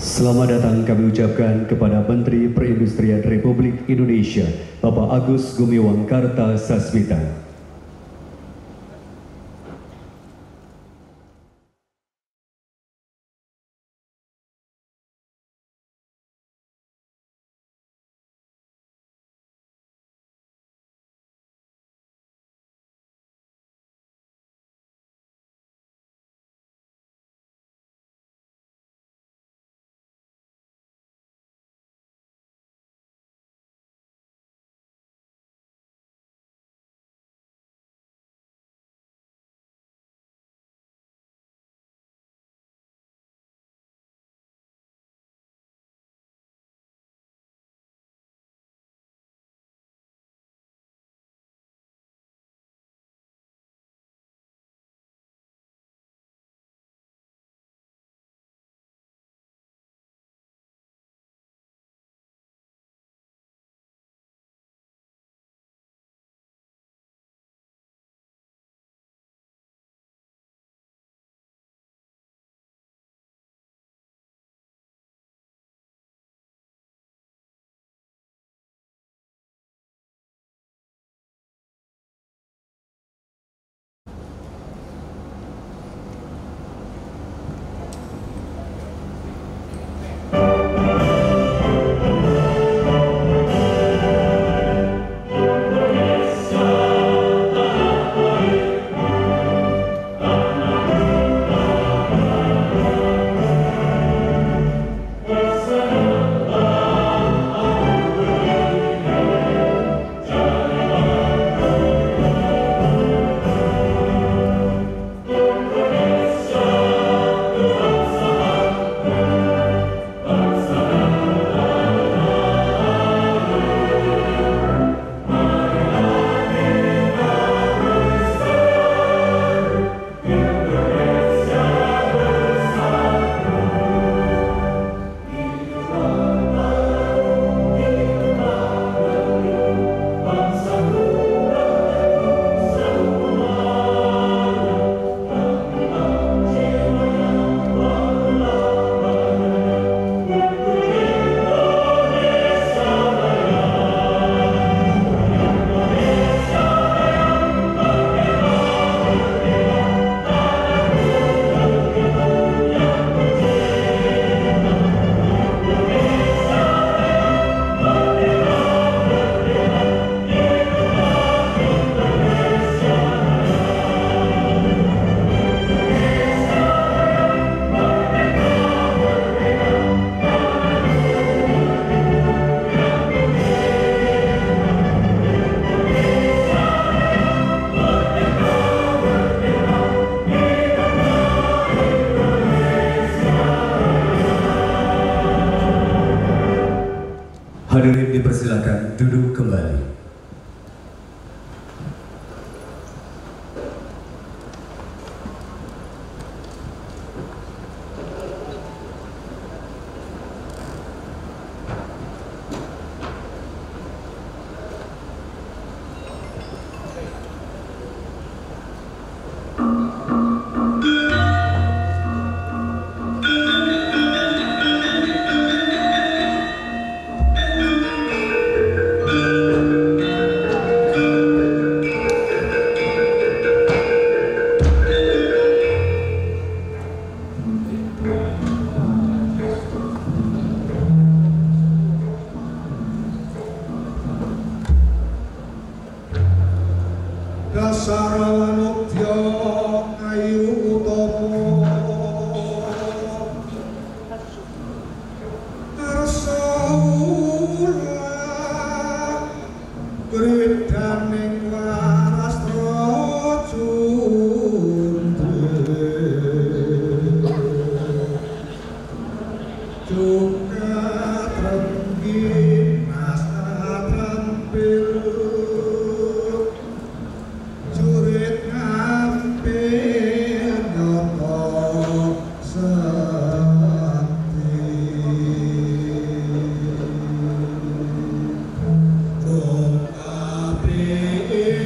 Selamat datang kami ucapkan kepada Menteri Perindustrian Republik Indonesia, Bapak Agus Gumiwang Kartasasmita. Hadirin dipersilakan duduk kembali. Dasarawanudya ayu utama Rasulullah Gridaning warastra Juga trenggih nasta trampil jurit ngampir nyoto sakti rong kabeh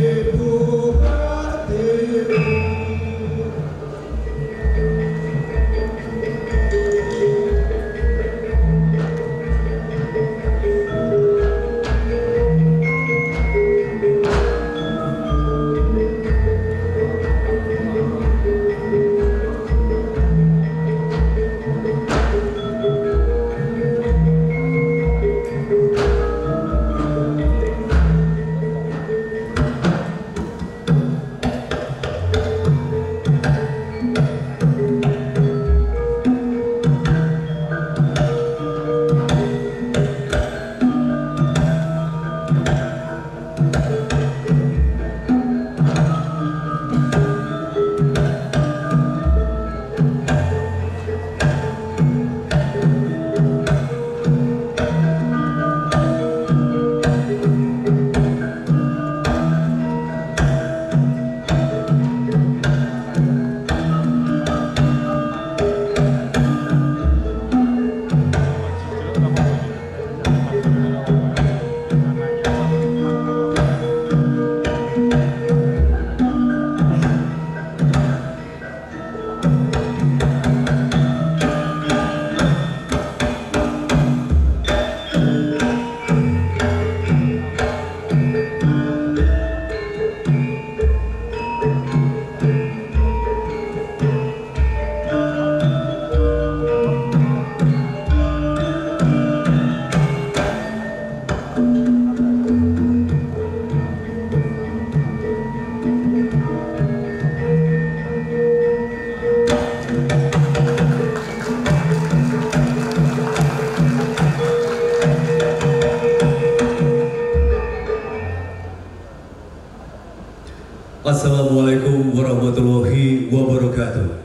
Assalamualaikum warahmatullahi wabarakatuh.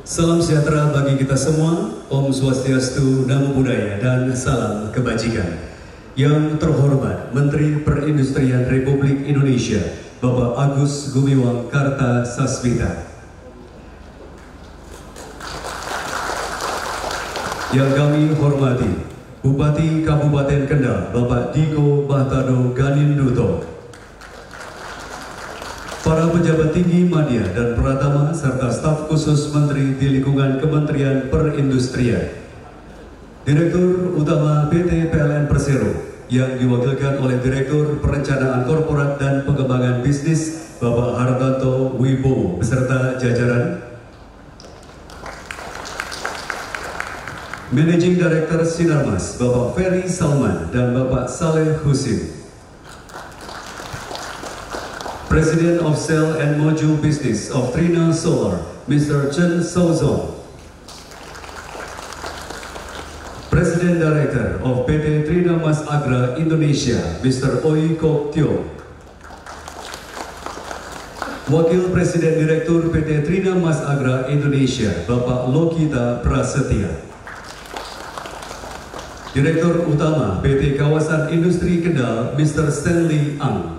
Salam sejahtera bagi kita semua, Om Swastiastu, Namo Buddhaya, dan salam kebajikan. Yang terhormat Menteri Perindustrian Republik Indonesia, Bapak Agus Gumiwang Kartasasmita. Yang kami hormati Bupati Kabupaten Kendal, Bapak Diko Bahtado Ganinduto. Para pejabat tinggi media dan Pratama serta staf khusus Menteri di lingkungan Kementerian Perindustrian. Direktur Utama PT PLN Persero yang diwakilkan oleh Direktur Perencanaan Korporat dan Pengembangan Bisnis Bapak Hartanto Wibowo beserta jajaran. Managing Director Sinarmas Bapak Ferry Salman dan Bapak Saleh Husin. President of Cell and Module Business of Trina Solar, Mr. Chen Souzong. President Director of PT Trina Mas Agra Indonesia, Mr. Oi Kok Tio. Wakil Presiden Direktur PT Trina Mas Agra Indonesia, Bapak Lokita Prasetya. Direktur Utama PT Kawasan Industri Kendal, Mr. Stanley Ang.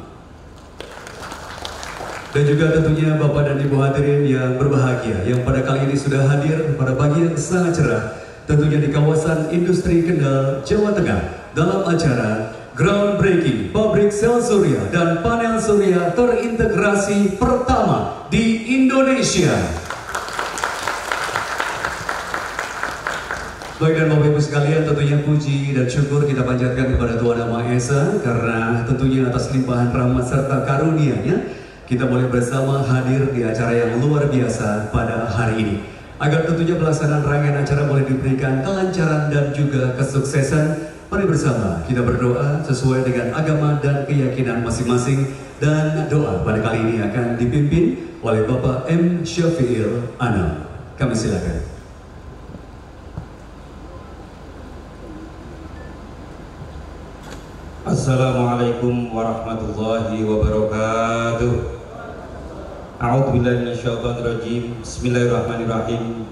Dan juga tentunya Bapak dan Ibu hadirin yang berbahagia, yang pada kali ini sudah hadir pada pagi yang sangat cerah, tentunya di kawasan Industri Kendal, Jawa Tengah, dalam acara groundbreaking pabrik sel surya dan panel surya terintegrasi pertama di Indonesia. Baik, dan Bapak Ibu sekalian, tentunya puji dan syukur kita panjatkan kepada Tuhan Yang Maha Esa, karena tentunya atas limpahan rahmat serta karunia-Nya kita boleh bersama hadir di acara yang luar biasa pada hari ini. Agar tentunya pelaksanaan rangkaian acara boleh diberikan kelancaran dan juga kesuksesan, mari bersama kita berdoa sesuai dengan agama dan keyakinan masing-masing. Dan doa pada kali ini akan dipimpin oleh Bapak M. Syafi'il Anam. Kami silakan. Assalamualaikum warahmatullahi wabarakatuh. A'udzubillahi minasyaitonirrajim. Bismillahirrahmanirrahim.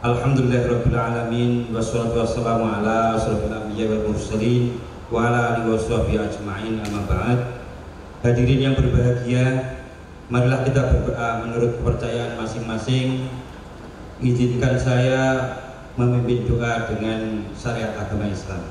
Alhamdulillahirabbil alamin wassalatu wassalamu ala asyrofil anbiya'i wal mursalin wa ala alihi washabbihi ajmain, amma ba'd. Hadirin yang berbahagia, marilah kita berdoa menurut kepercayaan masing-masing. Izinkan saya memimpin doa dengan syariat agama Islam.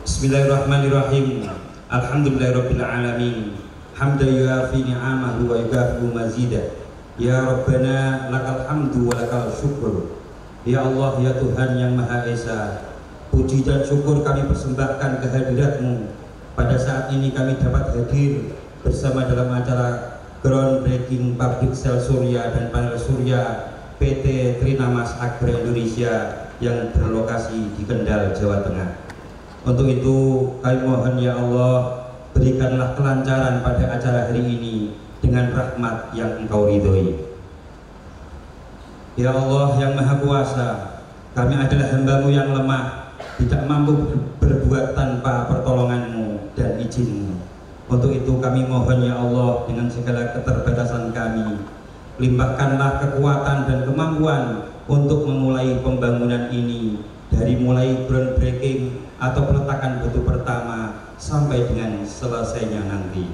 Bismillahirrahmanirrahim. Alhamdulillahirabbil alamin. Hamdan yuafi ni'amahu wa yukafi'u mazidah. Ya Rabbana lakal hamdu wa lakal syukur. Ya Allah, ya Tuhan yang Maha Esa, puji dan syukur kami persembahkan kehadirat-Mu. Pada saat ini kami dapat hadir bersama dalam acara groundbreaking pabrik sel surya dan panel surya PT Trina Mas Agra Indonesia yang berlokasi di Kendal, Jawa Tengah. Untuk itu kami mohon ya Allah, berikanlah kelancaran pada acara hari ini dengan rahmat yang Engkau ridhoi. Ya Allah yang Maha Kuasa, kami adalah hamba-Mu yang lemah, tidak mampu berbuat tanpa pertolongan-Mu dan izin-Mu. Untuk itu kami mohon ya Allah, dengan segala keterbatasan kami, limpahkanlah kekuatan dan kemampuan untuk memulai pembangunan ini, dari mulai groundbreaking atau peletakan batu pertama sampai dengan selesainya nanti.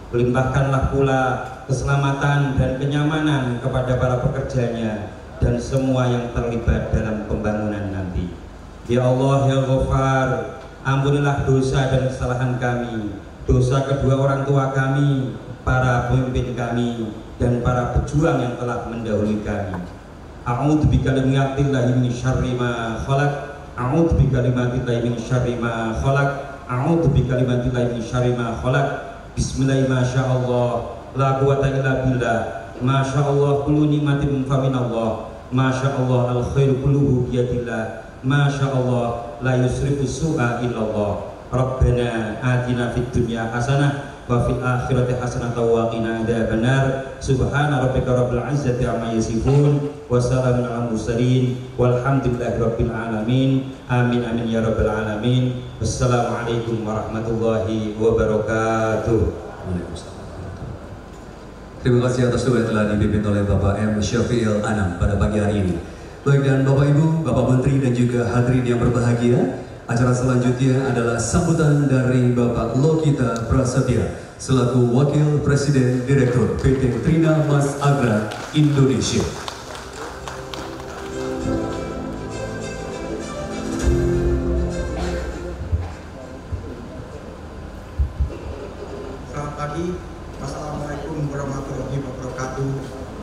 Limpahkanlah pula keselamatan dan kenyamanan kepada para pekerjanya dan semua yang terlibat dalam pembangunan nanti. Ya Allah ya Ghaffar, ampunilah dosa dan kesalahan kami, dosa kedua orang tua kami, para pemimpin kami, dan para pejuang yang telah mendahului kami. A'udzu bikalimatillahi min syarri ma khalaq. A'udzu bikalimatillahi min syarri ma khalaq. A'udzu bikalimatillahi min syarri ma khalaq. Bismillahirrahmanirrahim. Masyaallah, la quwata illa billah. Masyaallah, kullu nikmatin fa minallah. Masyaallah, al khairu kulluhu biyadillah. Masyaallah, la yusrifu su'a illallah. Rabbana atina fid dunya hasanah wa fil akhirati hasanatan wa qina adzabannar. Subhana rabbika rabbil izzati amma yasifun wa salamun alal mursalin walhamdulillahi rabbil alamin. Amin amin ya rabbal alamin. Wassalamualaikum warahmatullahi wabarakatuh. Terima kasih atas doa yang telah dipimpin oleh Bapak M. Syafi'il Anam pada pagi hari ini. Baik, dan Bapak Ibu, Bapak Menteri dan juga hadirin yang berbahagia, acara selanjutnya adalah sambutan dari Bapak Lokita Prasetya selaku Wakil Presiden Direktur PT Trina Mas Agra Indonesia. Selamat pagi. Assalamualaikum warahmatullahi wabarakatuh.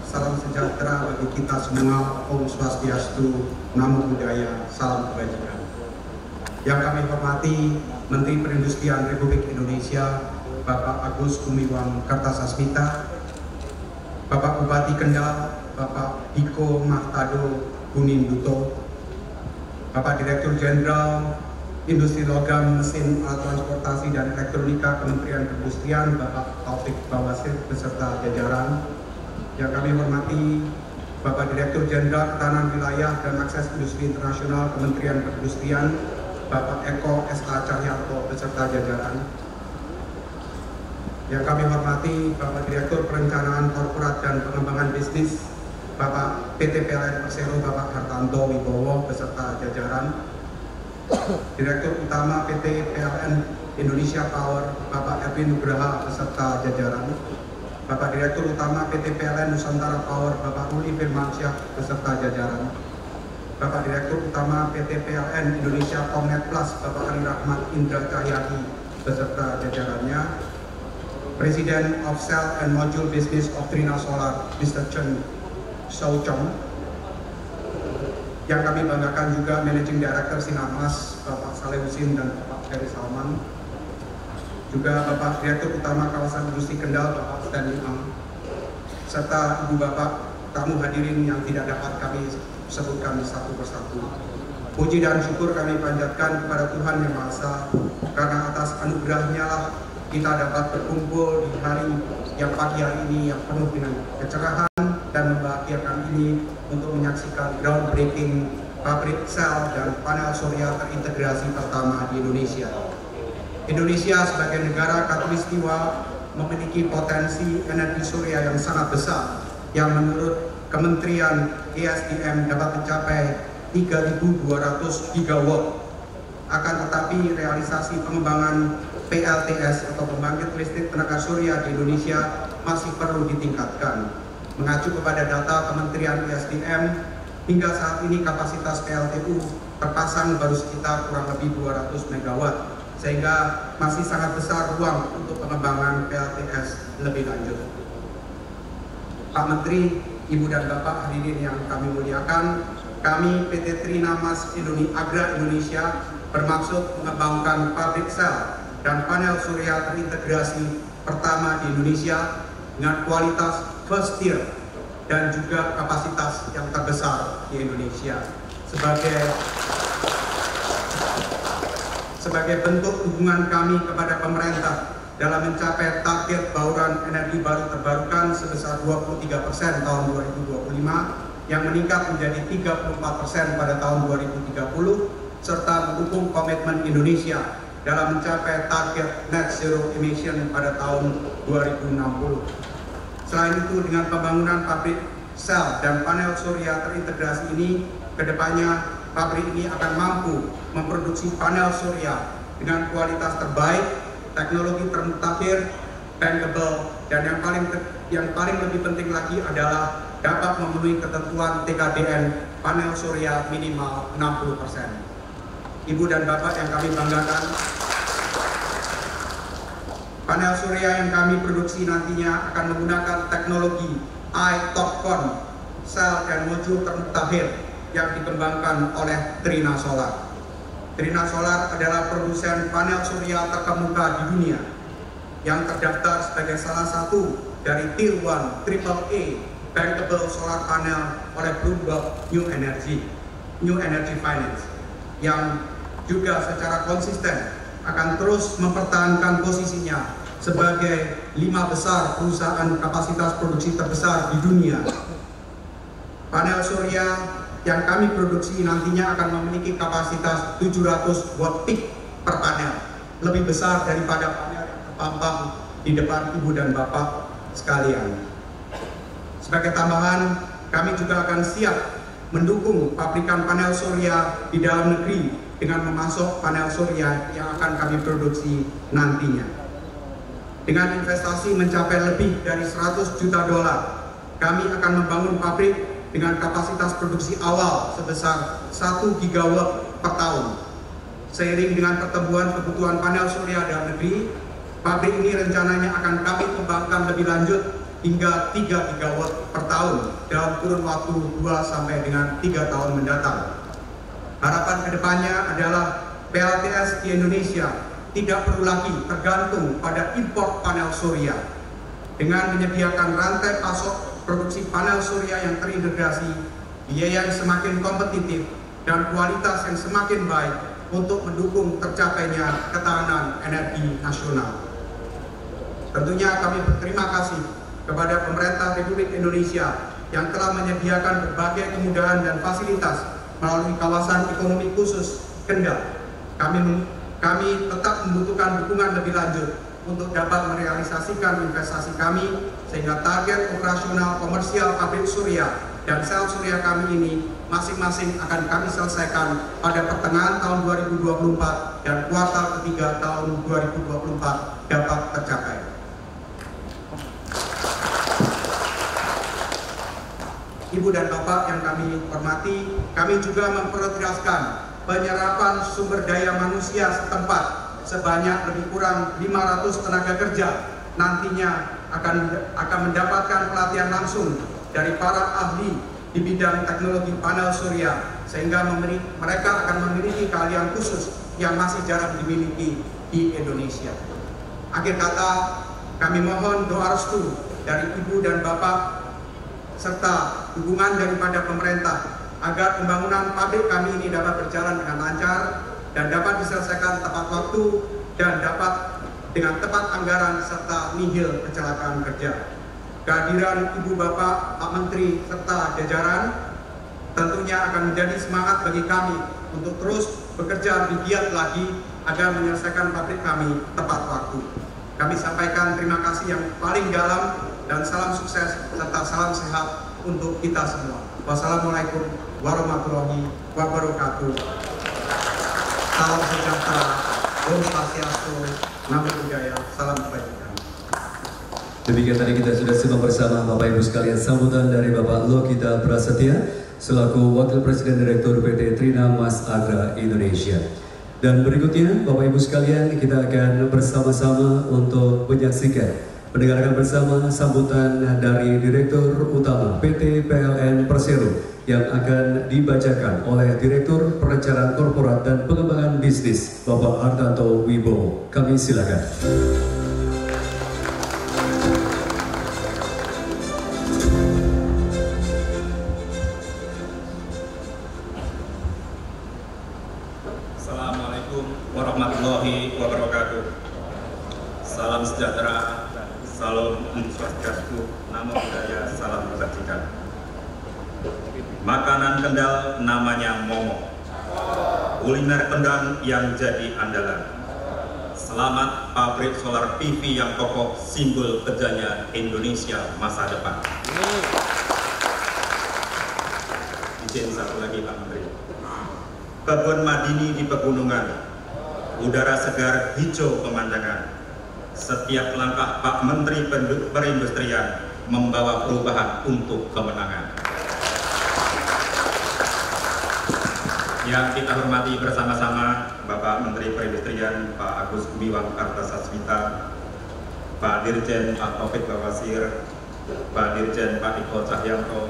Salam sejahtera bagi kita semua. Om Swastiastu, Namo Buddhaya, salam kebajikan. Yang kami hormati Menteri Perindustrian Republik Indonesia Bapak Agus Gumiwang Kartasasmita, Bapak Bupati Kendal Bapak Diko Mahtado Guninduto, Bapak Direktur Jenderal Industri Logam, Mesin, Alat Transportasi dan Elektronika Kementerian Perindustrian Bapak Taufik Bawasir beserta jajaran. Yang kami hormati Bapak Direktur Jenderal Ketahanan Wilayah dan Akses Industri Internasional Kementerian Perindustrian Bapak Eko S.A. Cahyanto beserta jajaran. Yang kami hormati Bapak Direktur Perencanaan Korporat dan Pengembangan Bisnis Bapak PT PLN Persero Bapak Hartanto Wibowo beserta jajaran. Direktur Utama PT PLN Indonesia Power Bapak Erwin Nugraha beserta jajaran. Bapak Direktur Utama PT PLN Nusantara Power Bapak Ruli Firmansyah beserta jajaran. Bapak Direktur Utama PT PLN Indonesia Komnet Plus Bapak Ali Rahmat Indra Cahyadi beserta jajarannya. Presiden of Cell and Module Business of Trina Solar Mr. Chen Shou Chong. Yang kami banggakan juga Managing Director Sinarmas Bapak Saleh Husin dan Bapak Ferry Salman. Juga Bapak Direktur Utama Kawasan Industri Kendal Bapak Stanley Ang, serta Ibu Bapak tamu hadirin yang tidak dapat kami sebutkan satu persatu. Puji dan syukur kami panjatkan kepada Tuhan Yang Maha Esa, karena atas anugerahnya lah kita dapat berkumpul di hari yang pagi hari ini yang penuh dengan kecerahan dan membahagiakan ini untuk menyaksikan groundbreaking pabrik sel dan panel surya terintegrasi pertama di Indonesia. Indonesia sebagai negara khatulistiwa memiliki potensi energi surya yang sangat besar, yang menurut Kementerian ESDM dapat mencapai 3.200 gigawatt. Akan tetapi realisasi pengembangan PLTS atau pembangkit listrik tenaga surya di Indonesia masih perlu ditingkatkan. Mengacu kepada data Kementerian ESDM, hingga saat ini kapasitas PLTU terpasang baru sekitar kurang lebih 200 megawatt, sehingga masih sangat besar ruang untuk pengembangan PLTS lebih lanjut. Pak Menteri, Ibu dan Bapak hadirin yang kami muliakan, kami PT Trina Mas Agra Indonesia bermaksud mengembangkan pabrik sel dan panel surya terintegrasi pertama di Indonesia dengan kualitas first tier dan juga kapasitas yang terbesar di Indonesia. Sebagai bentuk dukungan kami kepada pemerintah dalam mencapai target bauran energi baru terbarukan sebesar 23% tahun 2025 yang meningkat menjadi 34% pada tahun 2030, serta mendukung komitmen Indonesia dalam mencapai target net zero emission pada tahun 2060. Selain itu, dengan pembangunan pabrik sel dan panel surya terintegrasi ini, kedepannya pabrik ini akan mampu memproduksi panel surya dengan kualitas terbaik, teknologi termutakhir, bankable, dan yang paling lebih penting lagi adalah dapat memenuhi ketentuan TKDN panel surya minimal 60%. Ibu dan Bapak yang kami banggakan, panel surya yang kami produksi nantinya akan menggunakan teknologi iTopcon, sel dan modul termutakhir yang dikembangkan oleh Trina Solar. Trina Solar adalah produsen panel surya terkemuka di dunia yang terdaftar sebagai salah satu dari Tier 1 AAA bankable solar panel oleh Bloomberg New Energy Finance, yang juga secara konsisten akan terus mempertahankan posisinya sebagai 5 besar perusahaan kapasitas produksi terbesar di dunia. Panel surya yang kami produksi nantinya akan memiliki kapasitas 700 watt peak per panel, lebih besar daripada panel yang terpampang di depan Ibu dan Bapak sekalian. Sebagai tambahan, kami juga akan siap mendukung pabrikan panel surya di dalam negeri dengan memasok panel surya yang akan kami produksi nantinya. Dengan investasi mencapai lebih dari 100 juta dolar, kami akan membangun pabrik dengan kapasitas produksi awal sebesar 1 gigawatt per tahun. Seiring dengan pertumbuhan kebutuhan panel surya dalam negeri, pabrik ini rencananya akan kami kembangkan lebih lanjut hingga 3 gigawatt per tahun dalam kurun waktu 2 sampai dengan 3 tahun mendatang. Harapan kedepannya adalah PLTS di Indonesia tidak perlu lagi tergantung pada impor panel surya. Dengan menyediakan rantai pasok produksi panel surya yang terintegrasi, biaya yang semakin kompetitif, dan kualitas yang semakin baik untuk mendukung tercapainya ketahanan energi nasional. Tentunya kami berterima kasih kepada pemerintah Republik Indonesia yang telah menyediakan berbagai kemudahan dan fasilitas melalui kawasan ekonomi khusus Kendal. Kami tetap membutuhkan dukungan lebih lanjut untuk dapat merealisasikan investasi kami, sehingga target operasional komersial pabrik surya dan sel surya kami ini masing-masing akan kami selesaikan pada pertengahan tahun 2024 dan kuartal ketiga tahun 2024 dapat tercapai. Ibu dan Bapak yang kami hormati, kami juga memprioritaskan penyerapan sumber daya manusia setempat sebanyak lebih kurang 500 tenaga kerja nantinya akan mendapatkan pelatihan langsung dari para ahli di bidang teknologi panel surya, sehingga mereka akan memiliki keahlian khusus yang masih jarang dimiliki di Indonesia. Akhir kata, kami mohon doa restu dari Ibu dan Bapak serta dukungan daripada pemerintah agar pembangunan pabrik kami ini dapat berjalan dengan lancar dan dapat diselesaikan tepat waktu dan dapat dengan tepat anggaran serta nihil kecelakaan kerja. Kehadiran Ibu Bapak, Pak Menteri serta jajaran tentunya akan menjadi semangat bagi kami untuk terus bekerja lebih giat lagi agar menyelesaikan pabrik kami tepat waktu. Kami sampaikan terima kasih yang paling dalam dan salam sukses serta salam sehat untuk kita semua. Wassalamualaikum warahmatullahi wabarakatuh. Salam sejahtera, Om Swastiastu, Namo Buddhaya, salam kebajikan. Demikian tadi kita sudah simak bersama Bapak Ibu sekalian sambutan dari Bapak Lokita Prasetya selaku Wakil Presiden Direktur PT Trina Mas Agra Indonesia. Dan berikutnya Bapak Ibu sekalian kita akan bersama-sama untuk menyaksikan, mendengarkan bersama sambutan dari Direktur Utama PT PLN Persero yang akan dibacakan oleh Direktur Perencanaan Korporat dan Pengembangan Bisnis Bapak Hartanto Wibowo. Kami silakan. Assalamualaikum warahmatullahi wabarakatuh. Salam sejahtera, salam swastiastu, namo buddhaya, salam kebajikan. Makanan Kendal namanya momo, kuliner Kendal yang jadi andalan. Selamat pabrik solar PV yang kokoh, simbol kerjanya Indonesia masa depan. Izin satu lagi Pak Menteri. Kebun Madini di pegunungan, udara segar, hijau pemandangan. Setiap langkah Pak Menteri Perindustrian membawa perubahan untuk kemenangan. Yang kita hormati bersama-sama Bapak Menteri Perindustrian Pak Agus Gumiwang Kartasasmita, Pak Dirjen Pak Taufik Bawasir, Pak Dirjen Pak Iko Cahyanto,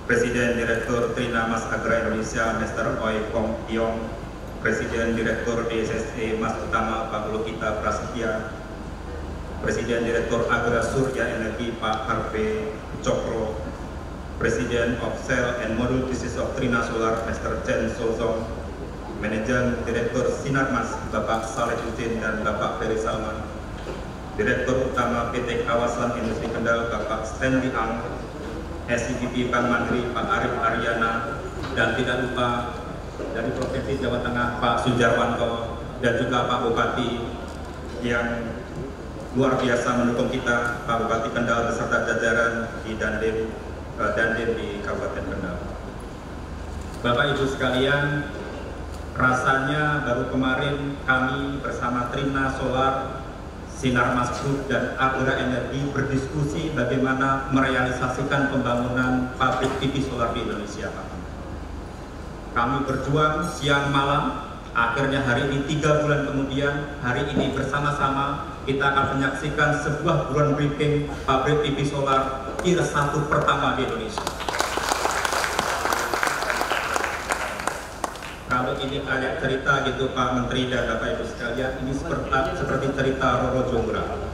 Presiden Direktur Trina Mas Agra Indonesia Mr. Oi Kong Tiong, Presiden Direktur DSSE Mas Utama Pak Lokita Prasetya, Presiden Direktur Agra Surya Energi Pak Harve Cokro, Presiden of Cell and Module Business of Trina Solar Mr. Chen Sozong, Manajer Direktur Sinarmas Bapak Saleh Husin dan Bapak Ferry Salman, Direktur Utama PT Kawasan Industri Kendal Bapak Stanley Ang, SVP Bank Mandiri Pak Arif Aryana, dan tidak lupa dari Provinsi Jawa Tengah Pak Sujarwanto, dan juga Pak Bupati yang luar biasa mendukung kita, Pak Bupati Kendal beserta jajaran di Dandim di Kabupaten Kendal. Bapak Ibu sekalian, rasanya baru kemarin kami bersama Trina Solar, Sinarmas Group, dan Agra Energi berdiskusi bagaimana merealisasikan pembangunan pabrik PV solar di Indonesia, Pak. Kami berjuang siang malam, akhirnya hari ini 3 bulan kemudian, hari ini bersama-sama kita akan menyaksikan sebuah groundbreaking pabrik PV solar tier 1 pertama di Indonesia. Kalau ini kayak cerita gitu Pak Menteri dan Bapak Ibu sekalian, ini seperti cerita Roro Jonggrang.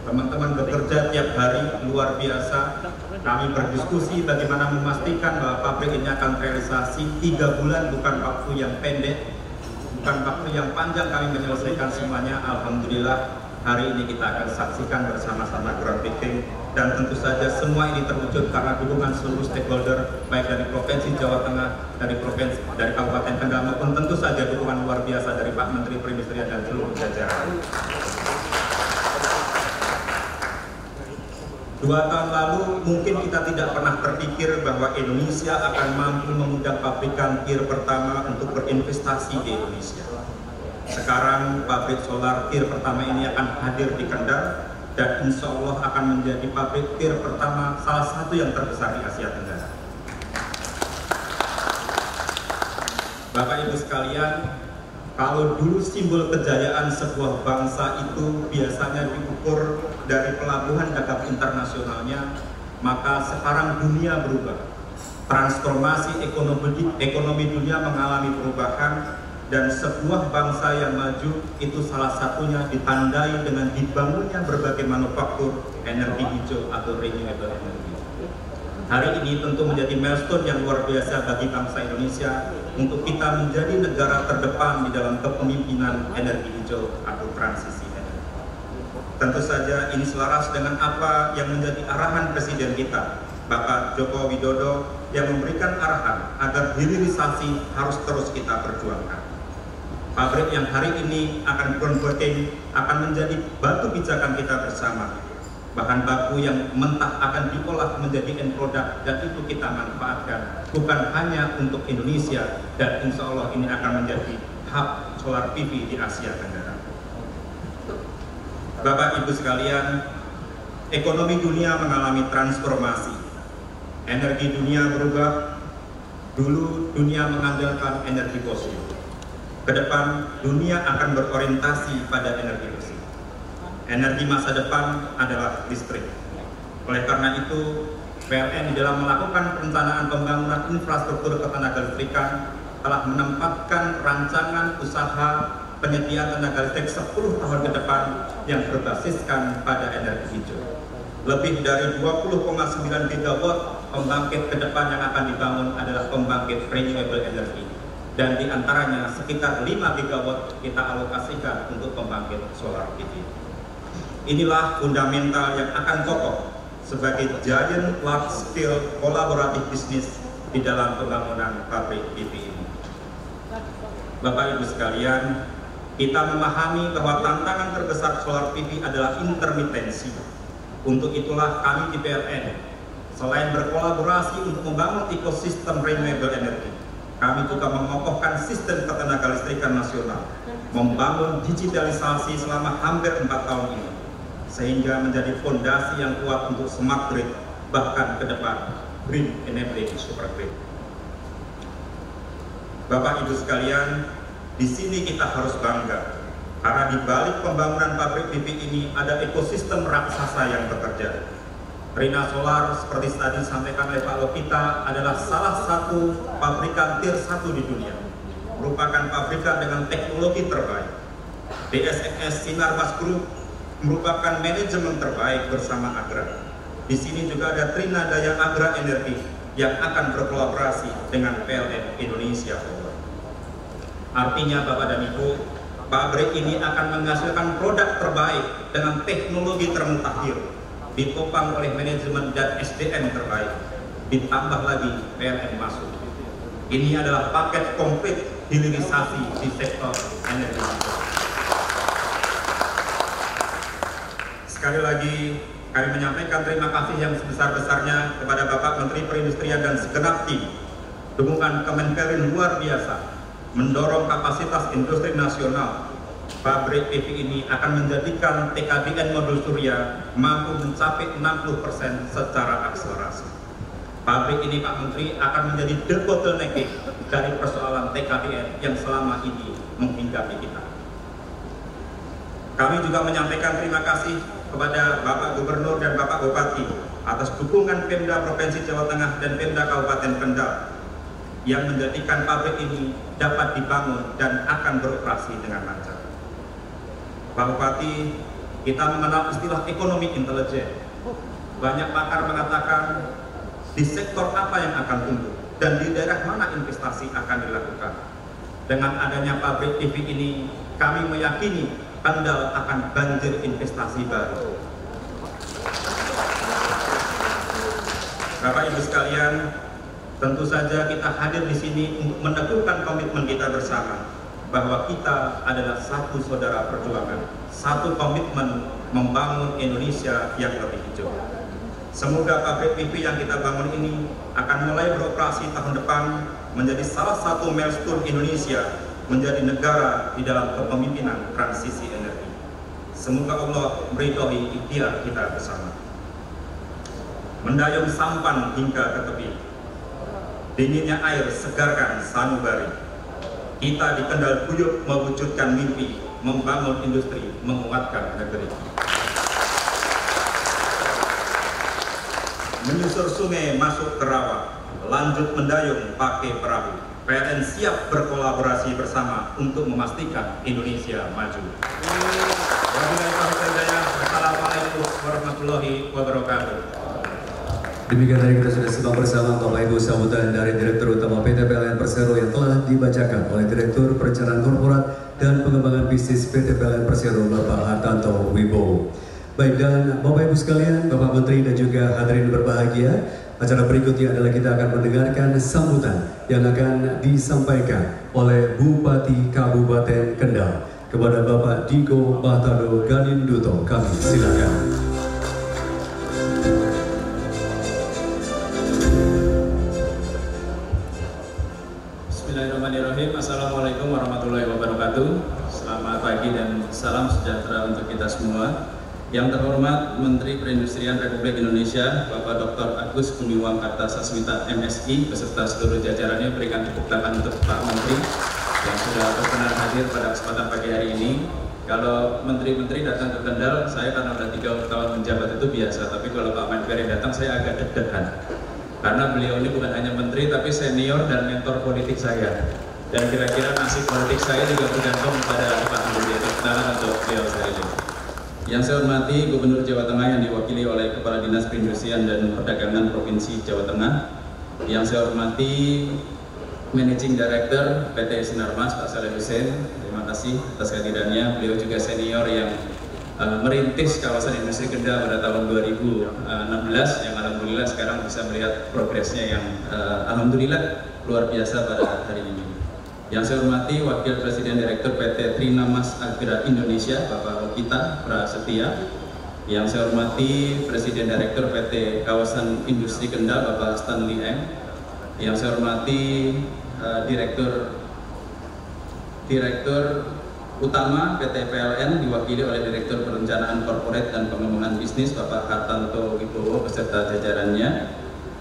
Teman-teman bekerja tiap hari luar biasa. Kami berdiskusi bagaimana memastikan bahwa pabrik ini akan realisasi 3 bulan, bukan waktu yang pendek, bukan waktu yang panjang kami menyelesaikan semuanya. Alhamdulillah hari ini kita akan saksikan bersama-sama groundbreaking, dan tentu saja semua ini terwujud karena dukungan seluruh stakeholder baik dari Provinsi Jawa Tengah, dari Kabupaten Kendal, maupun tentu saja dukungan luar biasa dari Pak Menteri Perindustrian dan seluruh jajaran. 2 tahun lalu mungkin kita tidak pernah terpikir bahwa Indonesia akan mampu mengundang pabrikan tier pertama untuk berinvestasi di Indonesia. Sekarang pabrik solar tier pertama ini akan hadir di Kendal, dan insya Allah akan menjadi pabrik tier pertama salah satu yang terbesar di Asia Tenggara. Bapak Ibu sekalian, kalau dulu simbol kejayaan sebuah bangsa itu biasanya diukur dari pelabuhan dagang internasionalnya, maka sekarang dunia berubah. Transformasi ekonomi dunia mengalami perubahan, dan sebuah bangsa yang maju itu salah satunya ditandai dengan dibangunnya berbagai manufaktur energi hijau atau renewable energy. Hari ini tentu menjadi milestone yang luar biasa bagi bangsa Indonesia untuk kita menjadi negara terdepan di dalam kepemimpinan energi hijau atau transisi energi. Tentu saja ini selaras dengan apa yang menjadi arahan Presiden kita, Bapak Joko Widodo, yang memberikan arahan agar hilirisasi harus terus kita perjuangkan. Pabrik yang hari ini akan groundbreaking akan menjadi batu pijakan kita bersama. Bahan baku yang mentah akan diolah menjadi end product, dan itu kita manfaatkan bukan hanya untuk Indonesia, dan insya Allah ini akan menjadi hub solar PV di Asia Tenggara. Bapak Ibu sekalian, ekonomi dunia mengalami transformasi. Energi dunia berubah. Dulu dunia mengandalkan energi fosil. Ke depan, dunia akan berorientasi pada energi bersih. Energi masa depan adalah listrik. Oleh karena itu, PLN di dalam melakukan perencanaan pembangunan infrastruktur ketenagalistrikan telah menempatkan rancangan usaha penyediaan tenaga listrik 10 tahun ke depan yang berbasiskan pada energi hijau. Lebih dari 20,9 gigawatt pembangkit ke depan yang akan dibangun adalah pembangkit renewable energy. Dan diantaranya sekitar 5 gigawatt kita alokasikan untuk pembangkit solar PV. Inilah fundamental yang akan kokoh sebagai giant large scale kolaboratif bisnis di dalam pembangunan pabrik PV ini. Bapak Ibu sekalian, kita memahami bahwa tantangan terbesar solar PV adalah intermitensi. Untuk itulah kami di PLN, selain berkolaborasi untuk membangun ekosistem renewable energy, kami juga mengokohkan sistem ketenagalistrikan nasional, membangun digitalisasi selama hampir 4 tahun ini, sehingga menjadi fondasi yang kuat untuk smart grid, bahkan ke depan green enabling super grid. Bapak Ibu sekalian, di sini kita harus bangga, karena di balik pembangunan pabrik PV ini ada ekosistem raksasa yang bekerja. Trina Solar seperti tadi disampaikan oleh Pak Lokita adalah salah satu pabrikan tier 1 di dunia, merupakan pabrikan dengan teknologi terbaik. DSX Sinarmas Group merupakan manajemen terbaik bersama Agra. Di sini juga ada Trina Daya Agra Energi yang akan berkolaborasi dengan PLN Indonesia Power. Artinya Bapak dan Ibu, pabrik ini akan menghasilkan produk terbaik dengan teknologi termutakhir, ditopang oleh manajemen dan SDM terbaik, ditambah lagi PLN masuk. Ini adalah paket komplit hilirisasi di sektor energi. Sekali lagi kami menyampaikan terima kasih yang sebesar-besarnya kepada Bapak Menteri Perindustrian dan segenap tim. Dukungan Kemenperin luar biasa, mendorong kapasitas industri nasional. Pabrik PV ini akan menjadikan TKBN modul surya mampu mencapai 60% secara akselerasi. Pabrik ini, Pak Menteri, akan menjadi debottlenecking dari persoalan TKBN yang selama ini menghinggapi kita. Kami juga menyampaikan terima kasih kepada Bapak Gubernur dan Bapak Bupati atas dukungan Pemda Provinsi Jawa Tengah dan Pemda Kabupaten Kendal yang menjadikan pabrik ini dapat dibangun dan akan beroperasi dengan lancar. Pak Bupati, kita mengenal istilah ekonomi intelijen. Banyak pakar mengatakan di sektor apa yang akan tumbuh dan di daerah mana investasi akan dilakukan. Dengan adanya pabrik PV ini, kami meyakini Kendal akan banjir investasi baru. Bapak Ibu sekalian, tentu saja kita hadir di sini untuk meneguhkan komitmen kita bersama bahwa kita adalah satu saudara perjuangan, satu komitmen membangun Indonesia yang lebih hijau. Semoga pabrik PV yang kita bangun ini akan mulai beroperasi tahun depan, menjadi salah satu milestone Indonesia menjadi negara di dalam kepemimpinan transisi energi. Semoga Allah meridhoi ikhtiar kita bersama. Mendayung sampan hingga ke tepi, dinginnya air segarkan sanubari. Kita di Kendal guyup mewujudkan mimpi, membangun industri, menguatkan negeri. Menyusur sungai masuk ke rawa, lanjut mendayung pakai perahu. PLN siap berkolaborasi bersama untuk memastikan Indonesia maju. Wassalamualaikum warahmatullahi wabarakatuh. Demikian tadi kita sudah simak bersama Bapak Ibu sambutan dari Direktur Utama PT PLN Persero yang telah dibacakan oleh Direktur Perencanaan Korporat dan Pengembangan Bisnis PT PLN Persero Bapak Hartanto Wibowo. Baik, dan Bapak Ibu sekalian, Bapak Menteri dan juga hadirin berbahagia, acara berikutnya adalah kita akan mendengarkan sambutan yang akan disampaikan oleh Bupati Kabupaten Kendal kepada Bapak Diko Bahtado Ganinduto. Kami silakan. Bismillahirrahmanirrahim. Assalamualaikum warahmatullahi wabarakatuh. Selamat pagi dan salam sejahtera untuk kita semua. Yang terhormat Menteri Perindustrian Republik Indonesia Bapak Dr. Agus Gumiwang Kartasasmita MSI beserta seluruh jajarannya, berikan tepuk tangan untuk Pak Menteri yang sudah berkenan hadir pada kesempatan pagi hari ini. Kalau menteri-menteri datang ke Kendal, saya karena sudah 3 tahun menjabat itu biasa, tapi kalau Pak Menperi datang saya agak deg-degan karena beliau ini bukan hanya menteri tapi senior dan mentor politik saya, dan kira-kira nasib politik saya juga bergantung pada Pak Menteri. Tepuk tangan untuk beliau sekali lagi. Yang saya hormati Gubernur Jawa Tengah yang diwakili oleh Kepala Dinas Perindustrian dan Perdagangan Provinsi Jawa Tengah. Yang saya hormati Managing Director PT Sinarmas Pak Saleh Husin. Terima kasih atas kehadirannya. Beliau juga senior yang merintis kawasan industri Kendal pada tahun 2016 yang alhamdulillah sekarang bisa melihat progresnya yang alhamdulillah luar biasa pada hari ini. Yang saya hormati Wakil Presiden Direktur PT Trinamas Agra Indonesia Bapak Lokita Prasetya. Yang saya hormati Presiden Direktur PT Kawasan Industri Kendal Bapak Stanley M. Yang saya hormati Direktur Utama PT PLN diwakili oleh Direktur Perencanaan Korporat dan Pengembangan Bisnis Bapak Hartanto Wibowo beserta jajarannya.